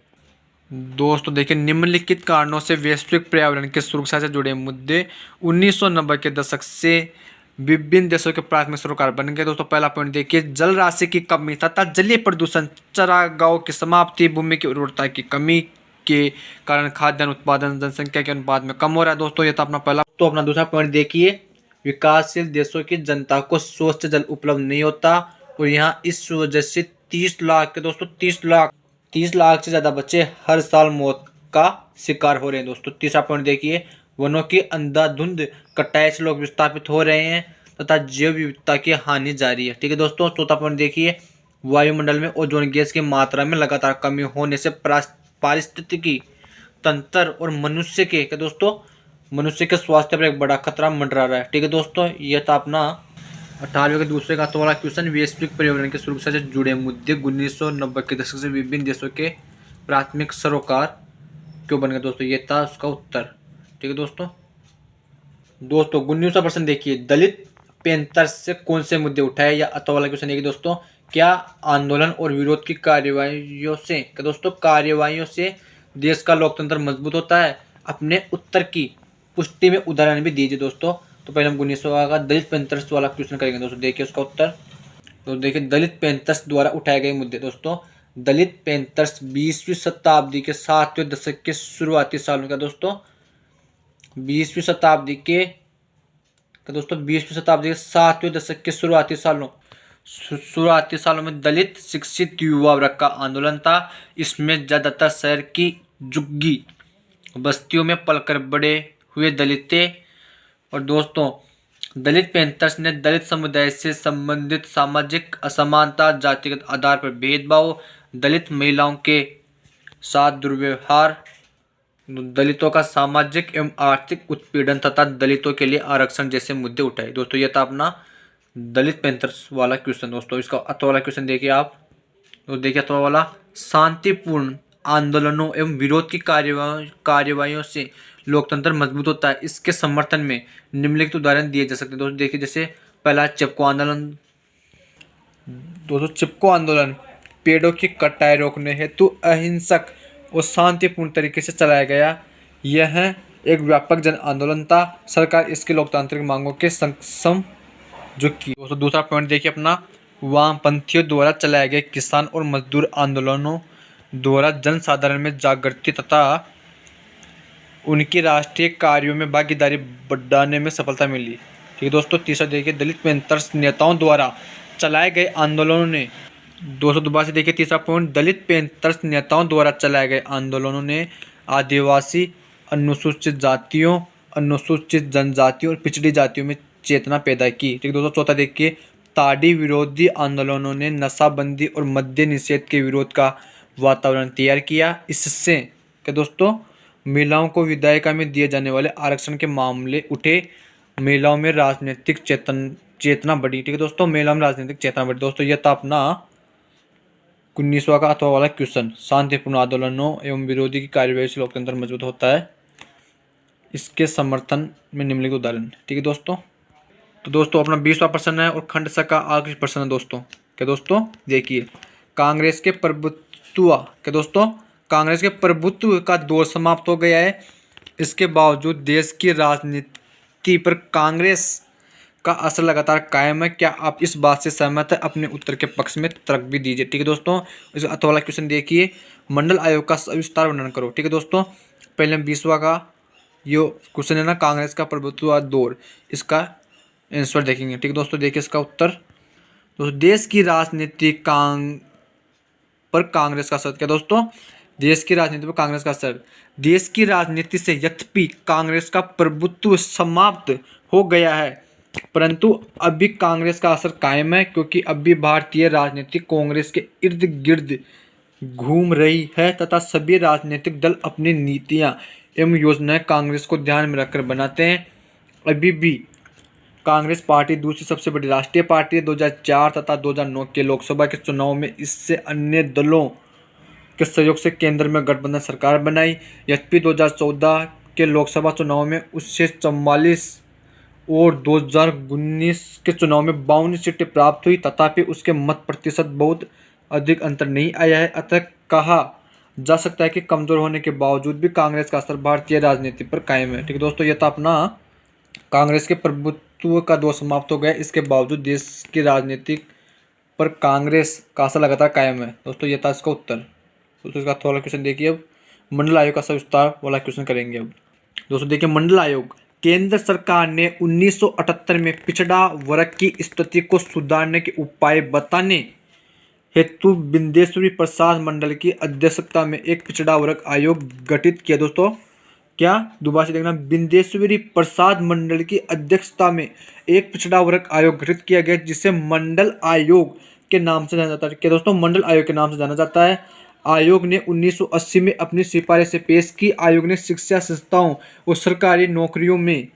दोस्तों देखिए, निम्नलिखित कारणों से वैश्विक पर्यावरण की सुरक्षा से जुड़े मुद्दे 1990 के दशक से विभिन्न देशों के प्राथमिक सरोकार बन गए। दोस्तों पहला पॉइंट देखिए, जल राशि की कमी तथा जलीय प्रदूषण, चरागाहों की समाप्ति, भूमि की उर्वरता की कमी के कारण खाद्यान्न उत्पादन जनसंख्या के अनुपात में कम हो रहा है। दोस्तों ये था अपना पहला। तो अपना दूसरा पॉइंट देखिए, विकासशील देशों की जनता को स्वच्छ जल उपलब्ध नहीं होता और यहाँ इस वजह से 30 लाख के दोस्तों 30 लाख से ज़्यादा बच्चे हर साल मौत का शिकार हो रहे हैं। दोस्तों तीसरा पॉइंट देखिए, वनों की अंधाधुंध कटाई से लोग विस्थापित हो रहे हैं तथा जैव विविधता की हानि जारी है। ठीक है दोस्तों। चौथा पॉइंट देखिए, वायुमंडल में ओजोन गैस की मात्रा में लगातार कमी होने से पारिस्थितिकी तंत्र और मनुष्य के स्वास्थ्य पर एक बड़ा खतरा मंडरा रहा है। ठीक है दोस्तों, यह था अपना 18वें के दूसरे का वाला क्वेश्चन, वैश्विक पर्यावरण की सुरक्षा से जुड़े मुद्दे 1990 के दशक से विभिन्न देशों के प्राथमिक सरोकार क्यों बन गए। दोस्तों ये था उसका उत्तर। ठीक है दोस्तों। 19वां प्रश्न देखिए, दलित पैंथर्स से कौन से मुद्दे उठाए, या अथवा वाला क्वेश्चन देखिए दोस्तों, क्या आंदोलन और विरोध की कार्यवाहियों से देश का लोकतंत्र मजबूत होता है। अपने उत्तर की पुष्टि में उदाहरण भी दीजिए। दोस्तों तो पहले हम 19वां का दलित पैंथर्स वाला क्वेश्चन करेंगे। दोस्तों देखिए उसका उत्तर। तो देखिए, दलित पैंथर्स द्वारा उठाए गए मुद्दे। दोस्तों दलित पैंथर्स 20वीं शताब्दी के 7वें दशक के शुरुआती सालों का दोस्तों 20वीं शताब्दी के 7वें दशक के शुरुआती सालों में दलित शिक्षित युवा वर्ग का आंदोलन था। इसमें ज़्यादातर शहर की झुग्गी बस्तियों में पलकर बड़े हुए दलित थे। और दोस्तों दलित पैंथर्स ने दलित समुदाय से संबंधित सामाजिक असमानता, जातिगत आधार पर भेदभाव, दलित महिलाओं के साथ दुर्व्यवहार, दलितों का सामाजिक एवं आर्थिक उत्पीड़न तथा दलितों के लिए आरक्षण जैसे मुद्दे उठाए। दोस्तों यह था अपना दलित पैंथर्स वाला क्वेश्चन। दोस्तों इसका अथवा वाला क्वेश्चन देखिए आप। तो देखिए अथवा वाला, शांतिपूर्ण आंदोलनों एवं विरोध की कार्यवाहियों से लोकतंत्र मजबूत होता है। इसके समर्थन में निम्नलिखित उदाहरण दिए जा सकते हैं। दोस्तों देखिए, जैसे पहला चिपको आंदोलन। दोस्तों चिपको आंदोलन पेड़ों की कटाई रोकने हेतु अहिंसक और शांतिपूर्ण तरीके से चलाया गया। यह एक व्यापक जन आंदोलन था। सरकार इसकी लोकतांत्रिक मांगों के सक्षम झुकी। दोस्तों दूसरा पॉइंट देखिए अपना, वामपंथियों द्वारा चलाए गए किसान और मजदूर आंदोलनों द्वारा जनसाधारण में जागृति तथा उनकी राष्ट्रीय कार्यों में भागीदारी बढ़ाने में सफलता मिली। ठीक है दोस्तों। तीसरा देखिए, दलित पैंथर्स नेताओं द्वारा चलाए गए आंदोलनों ने। दोस्तों दोबारा से देखिए तीसरा पॉइंट, दलित पैंथर्स नेताओं द्वारा चलाए गए आंदोलनों ने आदिवासी, अनुसूचित जातियों, अनुसूचित जनजातियों और पिछड़ी जातियों में चेतना पैदा की। ठीक है दोस्तों। चौथा देखिए, ताड़ी विरोधी आंदोलनों ने नशाबंदी और मद्य निषेध के विरोध का वातावरण तैयार किया। इससे क्या दोस्तों, महिलाओं को विधायिका में दिए जाने वाले आरक्षण के मामले उठे। महिलाओं में राजनीतिक चेतना बढ़ी। ठीक है दोस्तों, महिलाओं में राजनीतिक चेतना बढ़ी। दोस्तों यह था अपना 19वां का अथवा वाला क्वेश्चन, शांतिपूर्ण आंदोलनों एवं विरोधी की कार्यवाही से लोकतंत्र मजबूत होता है। इसके समर्थन में निम्नलिखित उदाहरण। ठीक है दोस्तों। तो दोस्तों अपना 20वां प्रश्न है और खंड स का आखिरी प्रश्न है। दोस्तों क्या दोस्तों देखिए, कांग्रेस के प्रभुत्व का दौर समाप्त हो गया है। इसके बावजूद देश की राजनीति पर कांग्रेस का असर लगातार कायम है। क्या आप इस बात से सहमत है? अपने उत्तर के पक्ष में तर्क भी दीजिए। ठीक है दोस्तों। इस अथवा वाला क्वेश्चन देखिए, मंडल आयोग का सविस्तार वर्णन करो। ठीक है दोस्तों। पहले हम 20वां का यो क्वेश्चन है ना, कांग्रेस का प्रभुत्व दौर, इसका आंसर देखेंगे। ठीक है दोस्तों। देखिए इसका उत्तर। दोस्तों देश की राजनीति पर कांग्रेस का असर। क्या दोस्तों, देश की राजनीति पर कांग्रेस का असर। देश की राजनीति से यद्यपि कांग्रेस का प्रभुत्व समाप्त हो गया है, परंतु अभी कांग्रेस का असर कायम है, क्योंकि अभी भारतीय राजनीति कांग्रेस के इर्द गिर्द घूम रही है तथा सभी राजनीतिक दल अपनी नीतियां एवं योजनाएं कांग्रेस को ध्यान में रखकर बनाते हैं। अभी भी कांग्रेस पार्टी दूसरी सबसे बड़ी राष्ट्रीय पार्टी है। 2004 तथा 2009 के लोकसभा के चुनाव में इससे अन्य दलों के सहयोग से केंद्र में गठबंधन सरकार बनाई। यद्यपि 2014 के लोकसभा चुनाव में उससे 44 और 2019 के चुनाव में 52 सीटें प्राप्त हुई, तथापि उसके मत प्रतिशत बहुत अधिक अंतर नहीं आया है। अतः कहा जा सकता है कि कमजोर होने के बावजूद भी कांग्रेस का असर भारतीय राजनीति पर कायम है। ठीक है दोस्तों, ये था अपना कांग्रेस के प्रभुत्व का दौर समाप्त हो गया, इसके बावजूद देश की राजनीति पर कांग्रेस का असर लगातार कायम है। दोस्तों ये था इसका उत्तर। दोस्तों इसका थोड़ा क्वेश्चन देखिए, अब मंडल आयोग का सविस्तार वाला क्वेश्चन करेंगे। अब दोस्तों देखिए, मंडल आयोग केंद्र सरकार ने 1978 में पिछड़ा वर्ग की स्थिति को सुधारने के उपाय बताने हेतु बिंदेश्वरी प्रसाद मंडल की अध्यक्षता में एक पिछड़ा वर्ग आयोग गठित किया। दोस्तों क्या, दोबारा से देखना, बिंदेश्वरी प्रसाद मंडल की अध्यक्षता में एक पिछड़ा वर्ग आयोग गठित किया गया, जिसे मंडल आयोग के नाम से जाना जाता है। क्या दोस्तों, मंडल आयोग के नाम से जाना जाता है। आयोग ने 1980 में अपनी सिफारिशें पेश की। आयोग ने शिक्षा संस्थाओं और सरकारी नौकरियों में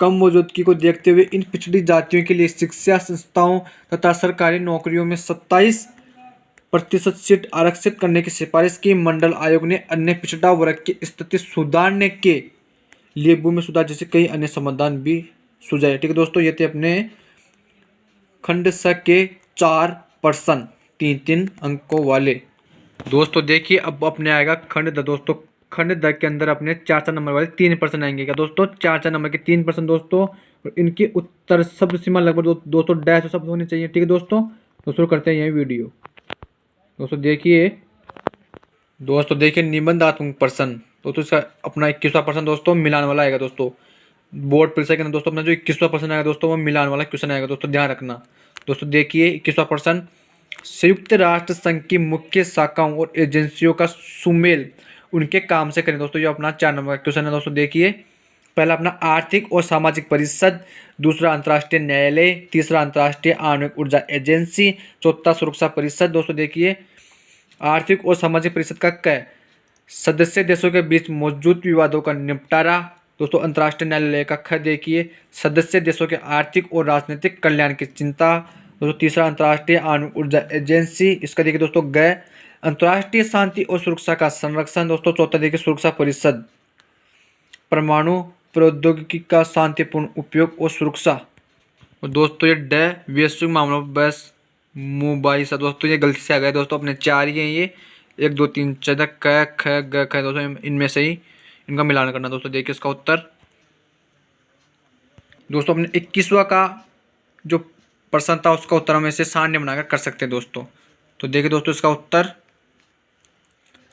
कम मौजूदगी को देखते हुए इन पिछड़ी जातियों के लिए शिक्षा संस्थाओं तथा सरकारी नौकरियों में 27% सीट आरक्षित करने की सिफारिश की। मंडल आयोग ने अन्य पिछड़ा वर्ग की स्थिति सुधारने के लिए भूमि सुधार जैसे कई अन्य समाधान भी सुझाए। ठीक है दोस्तों, ये थे अपने खंड स के 4 प्रश्न 3-3 अंकों वाले। दोस्तों देखिए, अब अपने आएगा खंड द। दोस्तों खंड द के अंदर अपने 4 नंबर वाले 3 प्रश्न आएंगे। क्या दोस्तों, 4 नंबर के 3 प्रश्न दोस्तों, इनकी उत्तर शब्द सीमा लगभग 250 शब्द होनी चाहिए। ठीक है दोस्तों, तो शुरू करते हैं यही वीडियो। दोस्तों देखिए निबंधात्मक प्रश्न। दोस्तों इसका अपना 21वां प्रश्न दोस्तों मिलान वाला आएगा। दोस्तों बोर्ड परीक्षा के अंदर दोस्तों अपना जो 21वां प्रश्न आएगा दोस्तों, वो मिलान वाला क्वेश्चन आएगा। दोस्तों ध्यान रखना। दोस्तों देखिए 21वां प्रश्न, संयुक्त राष्ट्र संघ की मुख्य शाखाओं और एजेंसियों का सुमेल उनके काम से करें। दोस्तों ये अपना 4 नंबर का क्वेश्चन है। दोस्तों देखिए, पहला अपना आर्थिक और सामाजिक परिषद, दूसरा अंतर्राष्ट्रीय न्यायालय, तीसरा अंतर्राष्ट्रीय आणविक ऊर्जा एजेंसी, चौथा सुरक्षा परिषद। दोस्तों देखिए, आर्थिक और सामाजिक परिषद का क, सदस्य देशों के बीच मौजूद विवादों का निपटारा। दोस्तों अंतर्राष्ट्रीय न्यायालय का ख देखिए, सदस्य देशों के आर्थिक और राजनीतिक कल्याण की चिंता। दोस्तों तीसरा अंतर्राष्ट्रीय आणविक ऊर्जा एजेंसी, इसका देखिए दोस्तों ग, अंतर्राष्ट्रीय शांति और सुरक्षा का संरक्षण। दोस्तों चौथा देखिए सुरक्षा परिषद, परमाणु प्रौद्योगिकी का शांतिपूर्ण उपयोग और सुरक्षा। और दोस्तों ये ड, वैश्विक मामलों बस मुबाइसा। दोस्तों ये गलती से आ गया दोस्तों, अपने 4 ही हैं ये, 1 2 3 4 क ख ग ख। दोस्तों इनमें से ही इनका मिलान करना। दोस्तों देखिए इसका उत्तर। दोस्तों अपने 21वां का जो प्रश्न था उसका उत्तर हम ऐसे सारणी बनाकर कर सकते हैं दोस्तों। तो देखिए दोस्तों इसका उत्तर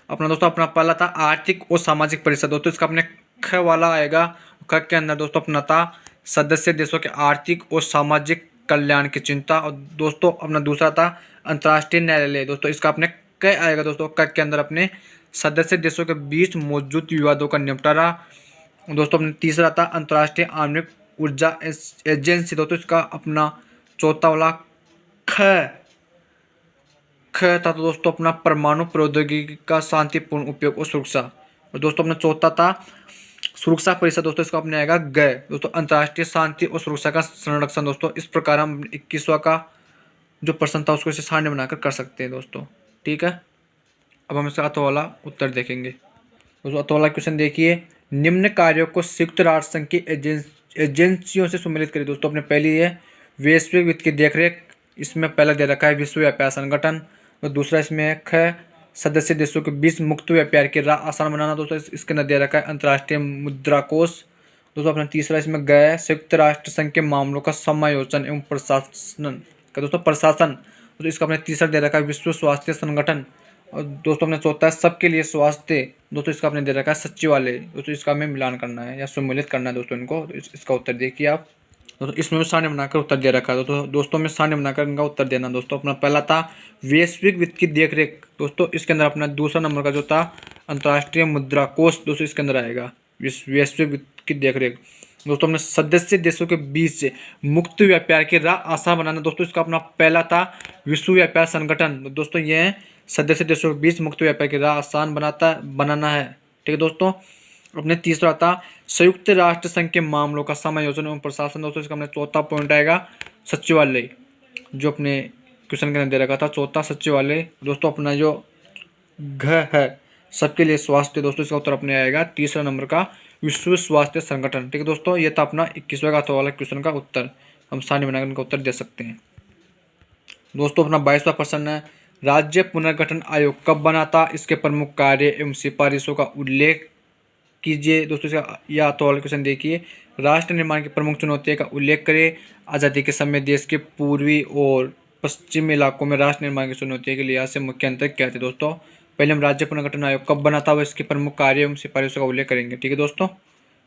अपना पहला था आर्थिक और सामाजिक परिषद। दोस्तों इसका अपने ख वाला आएगा। ख के अंदर दोस्तों अपना था सदस्य देशों के आर्थिक और सामाजिक कल्याण की चिंता। और दोस्तों अपना दूसरा था अंतर्राष्ट्रीय न्यायालय। दोस्तों इसका अपने क आएगा। दोस्तों क के अंदर अपने सदस्य देशों के बीच मौजूद विवादों का निपटारा। दोस्तों अपने तीसरा था अंतर्राष्ट्रीय आणविक ऊर्जा एजेंसी। दोस्तों इसका अपना चौथा वाला ख था तो दोस्तों अपना परमाणु प्रौद्योगिकी का शांतिपूर्ण उपयोग और सुरक्षा। और दोस्तों अपना चौथा था सुरक्षा परिषद। दोस्तों इसका अपने आएगा ग। दोस्तों अंतर्राष्ट्रीय शांति और सुरक्षा का संरक्षण। दोस्तों इस प्रकार हम 21वां का जो प्रश्न था उसको इसे सारणी बनाकर कर सकते हैं दोस्तों। ठीक है, अब हम इसका अथवा वाला उत्तर देखेंगे। दोस्तों अथवा वाला क्वेश्चन देखिए, निम्न कार्यों को संयुक्त राष्ट्र संघ की एजेंसियों से सम्मिलित करिए। दोस्तों अपने पहली है वैश्विक वित्त की देखरेख, इसमें पहला दे रखा है विश्व व्यापार संगठन। और दूसरा इसमें है ख, सदस्य देशों के बीच मुक्त व्यापार की राह आसान बनाना। दोस्तों इसके अंदर दे रखा है अंतर्राष्ट्रीय मुद्रा कोष। दोस्तों अपना तीसरा इसमें ग, संयुक्त राष्ट्र संघ के मामलों का समायोजन एवं प्रशासन का दोस्तों प्रशासन। तो इसका अपने तीसरा दे रखा है विश्व स्वास्थ्य संगठन। और दोस्तों अपने चौथा है सबके लिए स्वास्थ्य। दोस्तों इसका अपने दे रखा है सचिवालय। दोस्तों इसका हमें मिलान करना है या सम्मिलित करना है दोस्तों इनको। तो इसका उत्तर देखिए आप। दोस्तों इसमें सारणी बनाकर उत्तर दे रखा है। दोस्तों में सारणी बनाकर इनका उत्तर देना। दोस्तों अपना पहला था वैश्विक वित्त की देखरेख। दोस्तों इसके अंदर अपना दूसरा नंबर का जो था अंतर्राष्ट्रीय मुद्रा कोष। दोस्तों इसके अंदर आएगा वैश्विक वित्त की देखरेख। दोस्तों अपने सदस्य देशों के बीच से मुक्त व्यापार की राह आसान बनाना। दोस्तों इसका अपना पहला था विश्व व्यापार संगठन। दोस्तों यह सदस्य देशों के बीच मुक्त व्यापार की राह आसान बनाना है। ठीक है दोस्तों, अपने तीसरा था संयुक्त राष्ट्र संघ के मामलों का समायोजन एवं प्रशासन। दोस्तों इसका अपने चौथा पॉइंट आएगा सचिवालय, जो अपने क्वेश्चन के अंदर दे रखा था चौथा सचिवालय। दोस्तों अपना जो घ है सबके लिए स्वास्थ्य। दोस्तों इसका उत्तर अपने आएगा तीसरा नंबर का विश्व स्वास्थ्य संगठन। ठीक है दोस्तों, ये था अपना 21वें का वाला क्वेश्चन का उत्तर। हम सानी बनाकर इनका उत्तर दे सकते हैं। दोस्तों अपना 22वां प्रश्न है, राज्य पुनर्गठन आयोग कब बना था? इसके प्रमुख कार्य एवं सिफारिशों का उल्लेख कीजिए। दोस्तों इसका यह वाला क्वेश्चन देखिए, राष्ट्र निर्माण की प्रमुख चुनौतियों का उल्लेख करें। आज़ादी के समय देश के पूर्वी और पश्चिमी इलाकों में राष्ट्र निर्माण की चुनौतियों के लिहाज से मुख्य अंतर क्या थे? दोस्तों पहले हम राज्य पुनर्गठन आयोग कब बना था, वह इसके प्रमुख कार्य एवं सिफारिशों का उल्लेख करेंगे। ठीक है दोस्तों,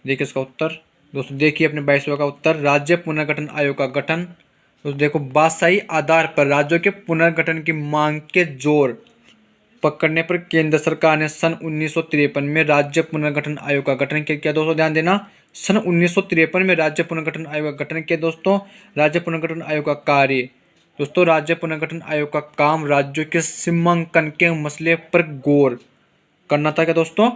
देखिए इसका उत्तर। दोस्तों देखिए अपने 22वां का उत्तर, राज्य पुनर्गठन आयोग का गठन। तो देखो बादशाही आधार पर राज्यों के पुनर्गठन की मांग के जोर पकड़ने पर केंद्र सरकार ने सन 1953 में राज्य पुनर्गठन आयोग का गठन किया। दोस्तों ध्यान देना, सन 1953 में राज्य पुनर्गठन आयोग का गठन किया। दोस्तों राज्य पुनर्गठन आयोग का कार्य, दोस्तों राज्य पुनर्गठन आयोग का काम राज्यों के सीमांकन के मसले पर गौर करना था। क्या दोस्तों,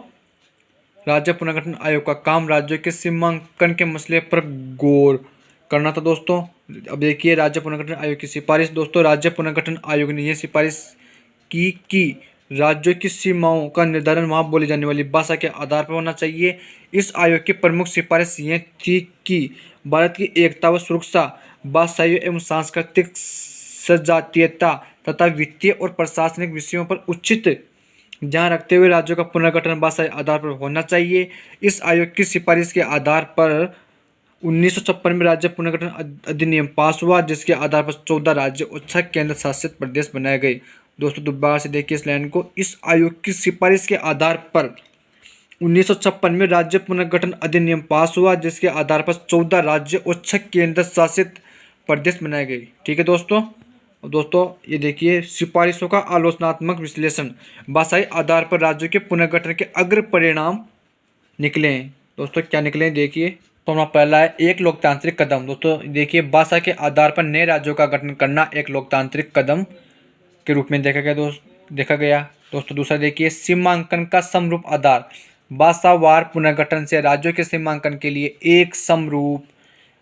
राज्य पुनर्गठन आयोग का काम राज्यों के सीमांकन के मसले पर गौर करना था। दोस्तों अब देखिए राज्य पुनर्गठन आयोग की सिफारिश। दोस्तों राज्य पुनर्गठन आयोग ने यह सिफारिश की कि राज्यों की सीमाओं का निर्धारण वहाँ बोली जाने वाली भाषा के आधार पर होना चाहिए। इस आयोग की प्रमुख सिफारिश ये थी कि भारत की एकता व सुरक्षा, भाषाई एवं सांस्कृतिक सजातीयता तथा वित्तीय और प्रशासनिक विषयों पर उचित ध्यान रखते हुए राज्यों का पुनर्गठन भाषाई आधार पर होना चाहिए। इस आयोग की सिफारिश के आधार पर 1956 में राज्य पुनर्गठन अधिनियम पास हुआ, जिसके आधार पर 14 राज्य और 6 केंद्र शासित प्रदेश बनाए गए। दोस्तों दोबारा से देखिए इस लाइन को, इस आयोग की सिफारिश के आधार पर 1956 में राज्य पुनर्गठन अधिनियम पास हुआ, जिसके आधार पर 14 राज्य और 6 केंद्र शासित प्रदेश बनाए गए। ठीक है दोस्तों ये देखिए सिफारिशों का आलोचनात्मक विश्लेषण, भाषाई आधार पर राज्यों के पुनर्गठन के अग्र परिणाम निकले हैं। दोस्तों क्या निकले देखिए, तो हमारा पहला है एक लोकतांत्रिक कदम। दोस्तों देखिए भाषा के आधार पर नए राज्यों का गठन करना एक लोकतांत्रिक कदम के रूप में देखा गया। दोस्तों दूसरा देखिए सीमांकन का समरूप आधार, भाषावार पुनर्गठन से राज्यों के सीमांकन के लिए एक समरूप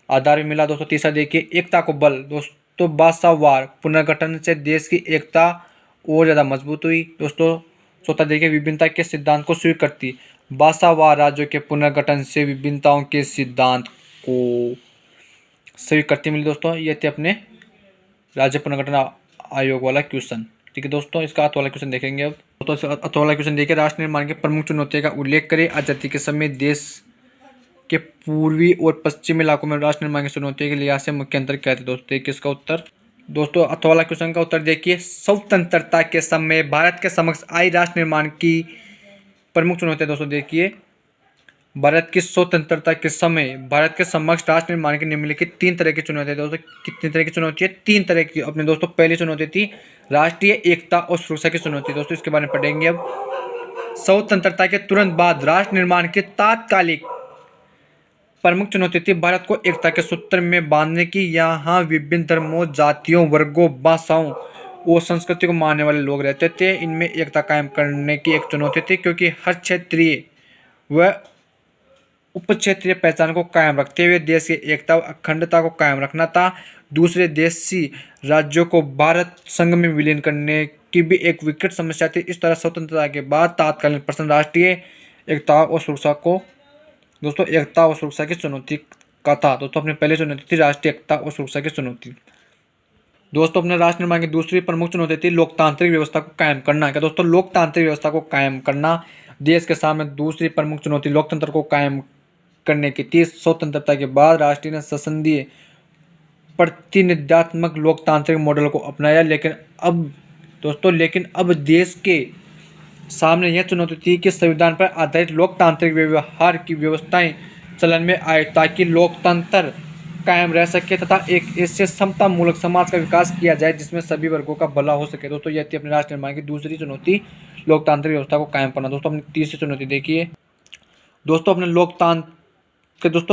आधार भी मिला। दोस्तों तीसरा देखिए एकता को बल, दोस्तों भाषावार पुनर्गठन से देश की एकता और ज़्यादा मजबूत हुई। दोस्तों चौथा देखिए विभिन्नता के सिद्धांत को स्वीकृति, भाषावार राज्यों के पुनर्गठन से विभिन्नताओं के सिद्धांत को स्वीकृति मिली। दोस्तों ये थे अपने राज्य पुनर्गठन आयोग वाला क्वेश्चन। ठीक है दोस्तों, इसका अर्थ वाला क्वेश्चन देखेंगे अब। दोस्तों अर्थ वाला क्वेश्चन देखिए, राष्ट्र निर्माण के प्रमुख चुनौतियों का उल्लेख करें। आजादी के समय देश के पूर्वी और पश्चिमी इलाकों में राष्ट्र निर्माण की चुनौतियों के लिहाज से मुख्य अंतर क्या थे? दोस्तों देखिए इसका उत्तर। दोस्तों अर्थ वाला क्वेश्चन का उत्तर देखिए, स्वतंत्रता के समय भारत के समक्ष आई राष्ट्र निर्माण की प्रमुख चुनौतियां। दोस्तों देखिए भारत की स्वतंत्रता के समय भारत के समक्ष राष्ट्र निर्माण की निम्नलिखित 3 तरह की चुनौतियां। दोस्तों कितनी तरह की चुनौती है? 3 तरह की अपने दोस्तों। पहली चुनौती थी राष्ट्रीय एकता और सुरक्षा की चुनौती। दोस्तों इसके बारे में पढ़ेंगे अब। स्वतंत्रता के तुरंत बाद राष्ट्र निर्माण की तात्कालिक प्रमुख चुनौती थी भारत को एकता के सूत्र में बांधने की। यहाँ विभिन्न धर्मों, जातियों, वर्गों, भाषाओं और संस्कृति को मानने वाले लोग रहते थे। इनमें एकता कायम करने की एक चुनौती थी, क्योंकि हर क्षेत्रीय व उप क्षेत्रीय पहचान को कायम रखते हुए देश की एकता व अखंडता को कायम रखना था। दूसरे देशी राज्यों को भारत संघ में विलीन करने की भी एक विकट समस्या थी। इस तरह स्वतंत्रता के बाद तात्कालीन प्रश्न राष्ट्रीय एकता और सुरक्षा को, दोस्तों एकता और सुरक्षा की चुनौती का था। दोस्तों अपनी पहली चुनौती थी राष्ट्रीय एकता और सुरक्षा की चुनौती। दोस्तों अपने राष्ट्र निर्माण की दूसरी प्रमुख चुनौती थी लोकतांत्रिक व्यवस्था को कायम करना। क्या दोस्तों, लोकतांत्रिक व्यवस्था को कायम करना देश के सामने दूसरी प्रमुख चुनौती लोकतंत्र को कायम करने की थी। स्वतंत्रता के बाद राष्ट्रीय संसदीय प्रतिनिधित्वात्मक लोकतांत्रिक मॉडल को अपनाया, लेकिन अब देश के सामने यह चुनौती थी कि संविधान पर आधारित लोकतांत्रिक व्यवहार की व्यवस्थाएं चलन में आए, ताकि लोकतंत्र कायम रह सके तथा एक ऐसे समता मूलक समाज का विकास किया जाए जिसमें सभी वर्गों का भला हो सके। दोस्तों यह थी अपने राष्ट्र निर्माण की दूसरी चुनौती, लोकतांत्रिक व्यवस्था को कायम करना। दोस्तों अपनी तीसरी चुनौती देखिए, दोस्तों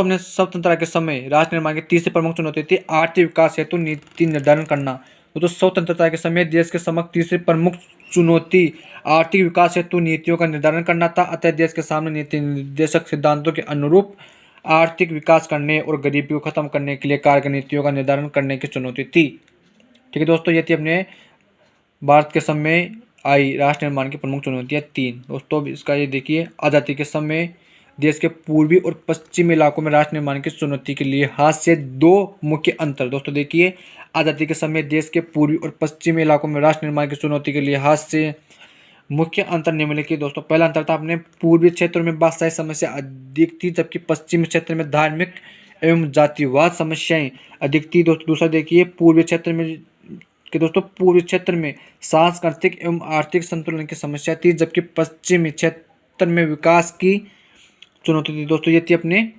अपने स्वतंत्रता के समय राष्ट्र निर्माण की तीसरी प्रमुख चुनौती थी आर्थिक विकास हेतु नीति निर्धारण करना। दोस्तों स्वतंत्रता के समय देश के समक्ष तीसरी प्रमुख चुनौती आर्थिक विकास हेतु नीतियों का निर्धारण करना था। अतः देश के सामने नीति निर्देशक सिद्धांतों के अनुरूप आर्थिक विकास करने और गरीबी को खत्म करने के लिए कारगर नीतियों का निर्धारण करने की चुनौती थी। ठीक है दोस्तों, ये थी अपने भारत के समय आई राष्ट्र निर्माण की प्रमुख चुनौतियाँ 3। दोस्तों अब इसका ये देखिए, आज़ादी के समय देश के पूर्वी और पश्चिमी इलाकों में राष्ट्र निर्माण की चुनौती के लिहाज से 2 मुख्य अंतर। दोस्तों देखिए, आज़ादी के समय देश के पूर्वी और पश्चिमी इलाकों में राष्ट्र निर्माण की चुनौती के लिहाज से मुख्य अंतर निम्नलिखित। दोस्तों पहला अंतर था, अपने पूर्वी क्षेत्रों में बादशाही समस्या अधिक थी, जबकि पश्चिमी क्षेत्र में धार्मिक एवं जातिवाद समस्याएं अधिक थी। दोस्तों दूसरा देखिए, पूर्वी क्षेत्र में पूर्वी क्षेत्र में सांस्कृतिक एवं आर्थिक संतुलन की समस्या थी, जबकि पश्चिमी क्षेत्र में विकास की चुनौती थी। दोस्तों ये थी अपने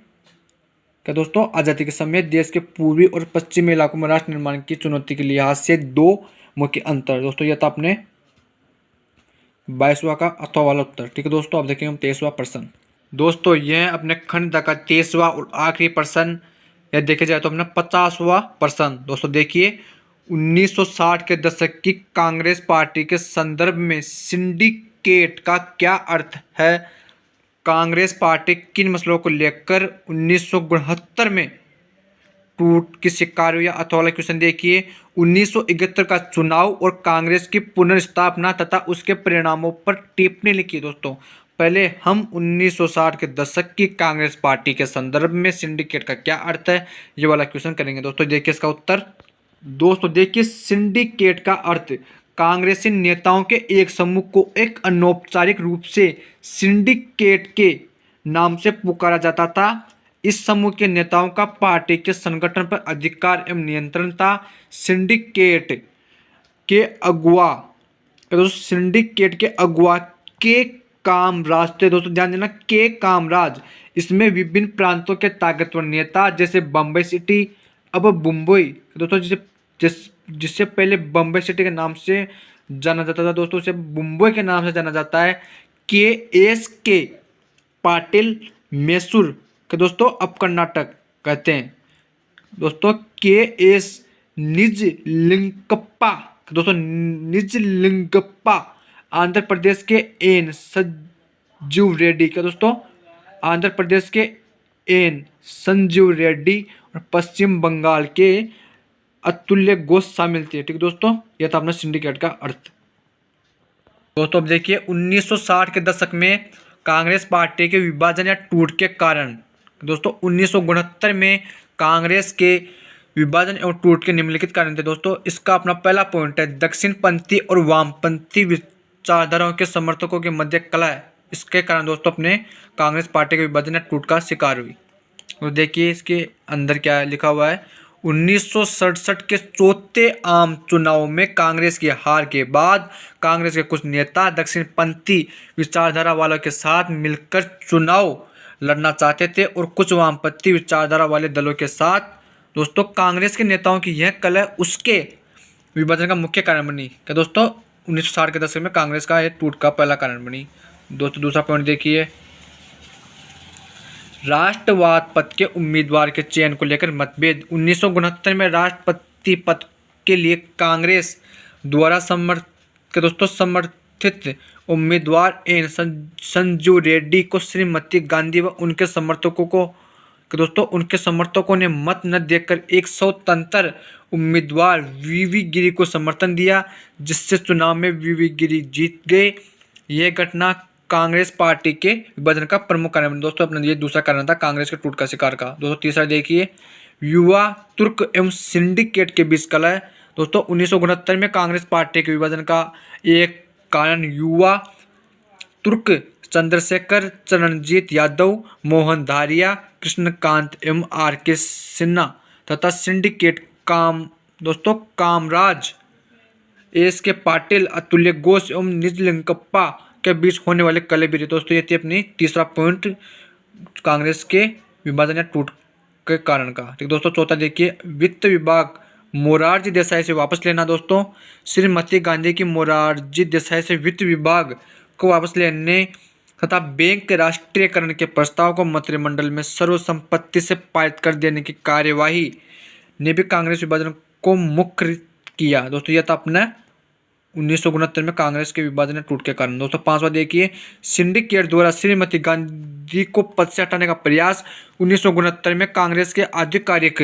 क्या दोस्तों, आज़ादी के समय देश के पूर्वी और पश्चिमी इलाकों में राष्ट्र निर्माण की चुनौती के लिहाज से 2 मुख्य अंतर। दोस्तों यह था अपने 22वां का अथवा वाला उत्तर। ठीक है दोस्तों, अब देखेंगे हम 23वां प्रश्न। दोस्तों यह अपने खंड का 23वां और आखिरी प्रश्न, यह देखे जाए तो अपना 50वां प्रश्न। दोस्तों देखिए, 1960 के दशक की कांग्रेस पार्टी के संदर्भ में सिंडिकेट का क्या अर्थ है? कांग्रेस पार्टी किन मसलों को लेकर 1969 में टूट की शिकार हुई? अथवा वाला क्वेश्चन देखिए, 1971 का चुनाव और कांग्रेस की पुनर्स्थापना तथा उसके परिणामों पर टिप्पणी लिखी। दोस्तों पहले हम 1960 के दशक की कांग्रेस पार्टी के संदर्भ में सिंडिकेट का क्या अर्थ है, ये वाला क्वेश्चन करेंगे। दोस्तों देखिए इसका उत्तर। दोस्तों देखिए, सिंडिकेट का अर्थ कांग्रेसी नेताओं के एक समूह को एक अनौपचारिक रूप से सिंडिकेट के नाम से पुकारा जाता था। इस समूह के नेताओं का पार्टी के संगठन पर अधिकार एवं नियंत्रण था। सिंडिकेट के अगुवा के कामराज थे। दोस्तों ध्यान देना, के कामराज। इसमें विभिन्न प्रांतों के ताकतवर नेता, जैसे बम्बई सिटी, अब मुंबई, दोस्तों जिससे पहले बम्बई सिटी के नाम से जाना जाता था, दोस्तों उसे मुंबई के नाम से जाना जाता है। के पाटिल मैसूर के दोस्तों अब कर्नाटक कहते हैं। दोस्तों के निजलिंगप्पा, दोस्तों निजलिंगप्पा आंध्र प्रदेश के एन संजीव रेड्डी का, दोस्तों आंध्र प्रदेश के एन संजीव रेड्डी और पश्चिम बंगाल के अतुल्य घोष शामिल थे। ठीक दोस्तों, यह था अपना सिंडिकेट का अर्थ। दोस्तों अब देखिए, 1960 के दशक में कांग्रेस पार्टी के विभाजन या टूट के कारण। दोस्तों 1969 में कांग्रेस के विभाजन एवं टूट के निम्नलिखित कारण थे। दोस्तों इसका अपना पहला पॉइंट है, दक्षिणपंथी और वामपंथी विचारधाराओं के समर्थकों के मध्य कलह। इसके कारण दोस्तों अपने कांग्रेस पार्टी के विभाजन या टूट का शिकार हुई। तो देखिए इसके अंदर क्या लिखा हुआ है, 1967 के चौथे आम चुनाव में कांग्रेस की हार के बाद कांग्रेस के कुछ नेता दक्षिणपंथी विचारधारा वालों के साथ मिलकर चुनाव लड़ना चाहते थे और कुछ वामपंथी विचारधारा वाले दलों के साथ। दोस्तों कांग्रेस के नेताओं की यह कलह उसके विभाजन का मुख्य कारण बनी। क्या दोस्तों 1960 के दशक में कांग्रेस का यह टूट का पहला कारण बनी। दोस्तों दूसरा पॉइंट देखिए, राष्ट्रवाद पद के उम्मीदवार के चयन को लेकर मतभेद। 1969 में राष्ट्रपति पद के लिए कांग्रेस द्वारा समर्थित उम्मीदवार एन संजू रेड्डी को श्रीमती गांधी व उनके समर्थकों ने मत न देकर एक स्वतंत्र उम्मीदवार वीवी गिरी को समर्थन दिया, जिससे चुनाव में वीवी गिरी जीत गए। यह घटना कांग्रेस पार्टी के विभाजन का प्रमुख कारण। दोस्तों अपना ये दूसरा कारण था कांग्रेस के टूट का शिकार का। दोस्तों तीसरा देखिए, युवा तुर्क एवं सिंडिकेट के बीच कलह। दोस्तों 1969 में कांग्रेस पार्टी के विभाजन का एक कारण युवा तुर्क चंद्रशेखर, चरणजीत यादव, मोहन धारिया, कृष्णकांत एवं आर.के. सिन्हा तथा सिंडिकेट कामराज के पाटिल, अतुल्य घोष एवं निजलिंगप्पा के बीच होने वाले कलह भी। दोस्तों ये थी अपनी तीसरा पॉइंट कांग्रेस के विभाजन या टूट के कारण का। ठीक दोस्तों चौथा देखिए, वित्त विभाग मोरारजी देसाई से वापस लेना। दोस्तों श्रीमती गांधी की मोरारजी देसाई से वित्त विभाग को वापस लेने तथा बैंक के राष्ट्रीयकरण के प्रस्ताव को मंत्रिमंडल में सर्वसम्मति से पारित कर देने की कार्यवाही ने भी कांग्रेस विभाजन को मुख्य किया। दोस्तों यह था अपना 1969 में कांग्रेस के विभाजन टूट के कारण। दोस्तों पांचवा देखिए, सिंडिकेट द्वारा श्रीमती गांधी को पद से हटाने का प्रयास। 1969 में कांग्रेस के आधिकारिक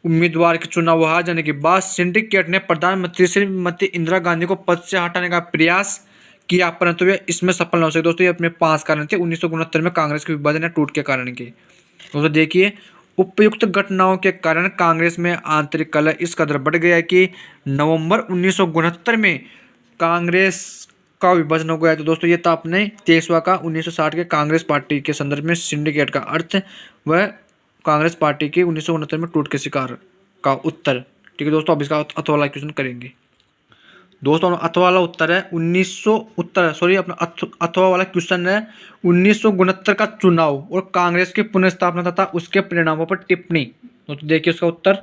उम्मीदवार के चुनाव हार जाने के बाद सिंडिकेट ने प्रधानमंत्री श्रीमती इंदिरा गांधी को पद से हटाने का प्रयास किया, परंतु वे इसमें सफल न हो सके। दोस्तों ये अपने 5 कारण थे 1969 में कांग्रेस के विभाजन या टूट के कारण के। दोस्तों देखिए, उपयुक्त घटनाओं के कारण कांग्रेस में आंतरिक कलह इस कदर बढ़ गया कि नवंबर 1969 में कांग्रेस का विभाजन हो गया। तो दोस्तों ये था अपने 23वां का 1960 के कांग्रेस पार्टी के संदर्भ में सिंडिकेट का अर्थ व कांग्रेस पार्टी के 1969 में टूट के शिकार का उत्तर। ठीक है दोस्तों, अब इसका अथवा वाला क्वेश्चन करेंगे। दोस्तों अथवा वाला उत्तर है अपना अथवा वाला क्वेश्चन है 1969 का चुनाव और कांग्रेस की पुनर्स्थापना तथा उसके परिणामों पर टिप्पणी। तो देखिए उसका उत्तर।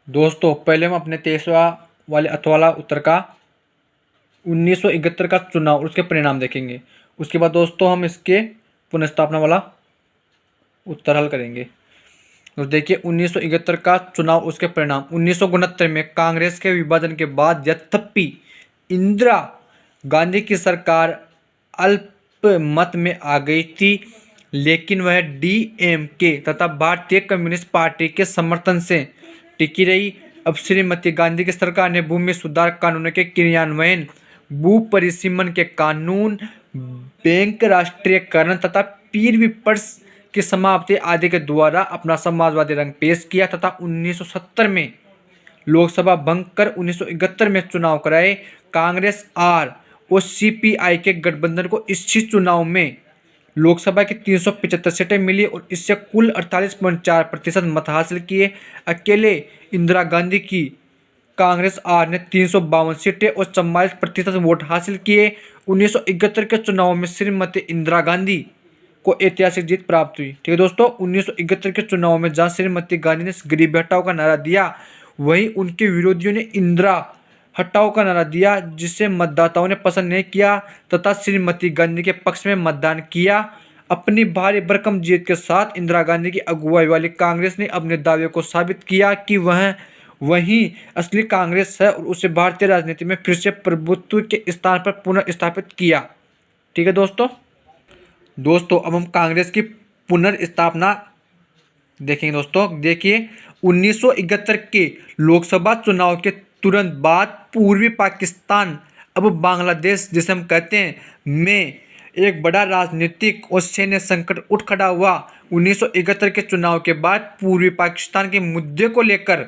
दोस्तों पहले हम अपने 23वां वाले अथवा वाला उत्तर का 1971 का चुनाव और उसके परिणाम देखेंगे। उसके बाद दोस्तों हम इसके पुनर्स्थापना वाला उत्तर हल करेंगे। तो देखिए 1971 का चुनाव उसके परिणाम। 1969 में कांग्रेस के विभाजन के बाद यद्यपि इंदिरा गांधी की सरकार अल्पमत में आ गई थी, लेकिन वह डीएमके तथा भारतीय कम्युनिस्ट पार्टी के समर्थन से टिकी रही। अब श्रीमती गांधी की सरकार ने भूमि सुधार कानून के क्रियान्वयन, भू परिसीमन के कानून, बैंक राष्ट्रीयकरण तथा पीर विपर्स की समाप्ति आदि के द्वारा अपना समाजवादी रंग पेश किया तथा 1970 में लोकसभा भंग कर 1971 में चुनाव कराए। कांग्रेस आर और सीपीआई के गठबंधन को इसी चुनाव में लोकसभा की 375 सीटें मिली और इससे कुल 48.4% मत हासिल किए। अकेले इंदिरा गांधी की कांग्रेस आर ने 352 सीटें और 44% वोट हासिल किए। 1971 के चुनाव में श्रीमती इंदिरा गांधी को ऐतिहासिक जीत प्राप्त हुई। ठीक है दोस्तों, 1971 के चुनाव में जहां श्रीमती गांधी ने गरीबी हटाओ का नारा दिया, वहीं उनके विरोधियों ने इंदिरा हटाओ का नारा दिया, जिसे मतदाताओं ने पसंद नहीं किया तथा श्रीमती गांधी के पक्ष में मतदान किया। अपनी भारी भरकम जीत के साथ इंदिरा गांधी की अगुवाई वाली कांग्रेस ने अपने दावे को साबित किया कि वह वही असली कांग्रेस है और उसे भारतीय राजनीति में फिर से प्रभुत्व के स्थान पर पुनर्स्थापित किया। ठीक है दोस्तों अब हम कांग्रेस की पुनर्स्थापना देखेंगे। दोस्तों देखिए 1971 के लोकसभा चुनाव के तुरंत बाद पूर्वी पाकिस्तान, अब बांग्लादेश जिसे हम कहते हैं, में एक बड़ा राजनीतिक और सैन्य संकट उठ खड़ा हुआ। 1971 के चुनाव के बाद पूर्वी पाकिस्तान के मुद्दे को लेकर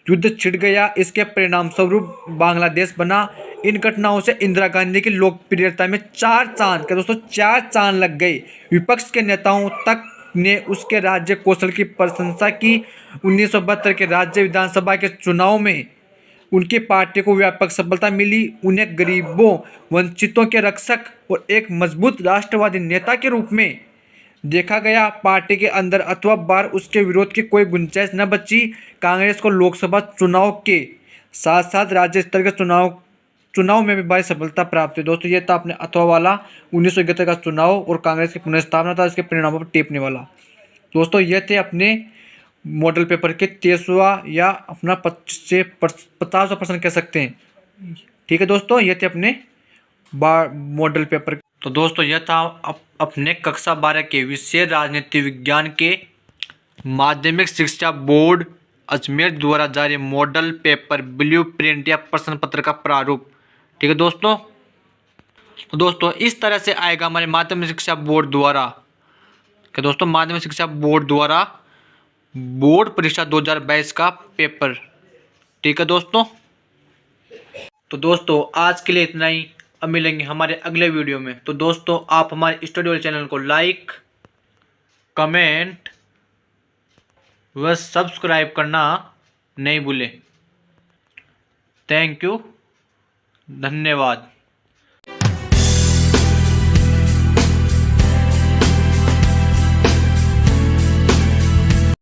युद्ध छिड़ गया। इसके परिणाम स्वरूप बांग्लादेश बना। इन घटनाओं से इंदिरा गांधी की लोकप्रियता में 4 चांद लग गए। विपक्ष के नेताओं तक ने उसके राज्य कौशल की प्रशंसा की। 1972 के राज्य विधानसभा के चुनाव में उनकी पार्टी को व्यापक सफलता मिली। उन्हें गरीबों, वंचितों के रक्षक और एक मजबूत राष्ट्रवादी नेता के रूप में देखा गया। पार्टी के अंदर अथवा बाहर उसके विरोध की कोई गुंजाइश न बची। कांग्रेस को लोकसभा चुनाव के साथ साथ राज्य स्तर के चुनाव में भी भारी सफलता प्राप्त हुई। दोस्तों ये था अपने अथवा वाला 1971 का चुनाव और कांग्रेस की पुनर्स्थापना था, इसके परिणामों पर टिप्पणी वाला। दोस्तों ये थे अपने मॉडल पेपर के 23वां या अपना 25 से 50वां प्रश्न कह सकते हैं। ठीक है दोस्तों, ये थे अपने मॉडल पेपर। तो दोस्तों यह था अपने कक्षा 12 के विषय राजनीति विज्ञान के माध्यमिक शिक्षा बोर्ड अजमेर द्वारा जारी मॉडल पेपर ब्लूप्रिंट या प्रश्न पत्र का प्रारूप। ठीक है दोस्तों, तो दोस्तों इस तरह से आएगा हमारे माध्यमिक शिक्षा बोर्ड द्वारा, क्या दोस्तों, माध्यमिक शिक्षा बोर्ड द्वारा बोर्ड परीक्षा 2022 का पेपर। ठीक है दोस्तों, तो दोस्तों आज के लिए इतना ही। अब मिलेंगे हमारे अगले वीडियो में। तो दोस्तों आप हमारे स्टडी वाले चैनल को लाइक, कमेंट व सब्सक्राइब करना नहीं भूलें। थैंक यू, धन्यवाद।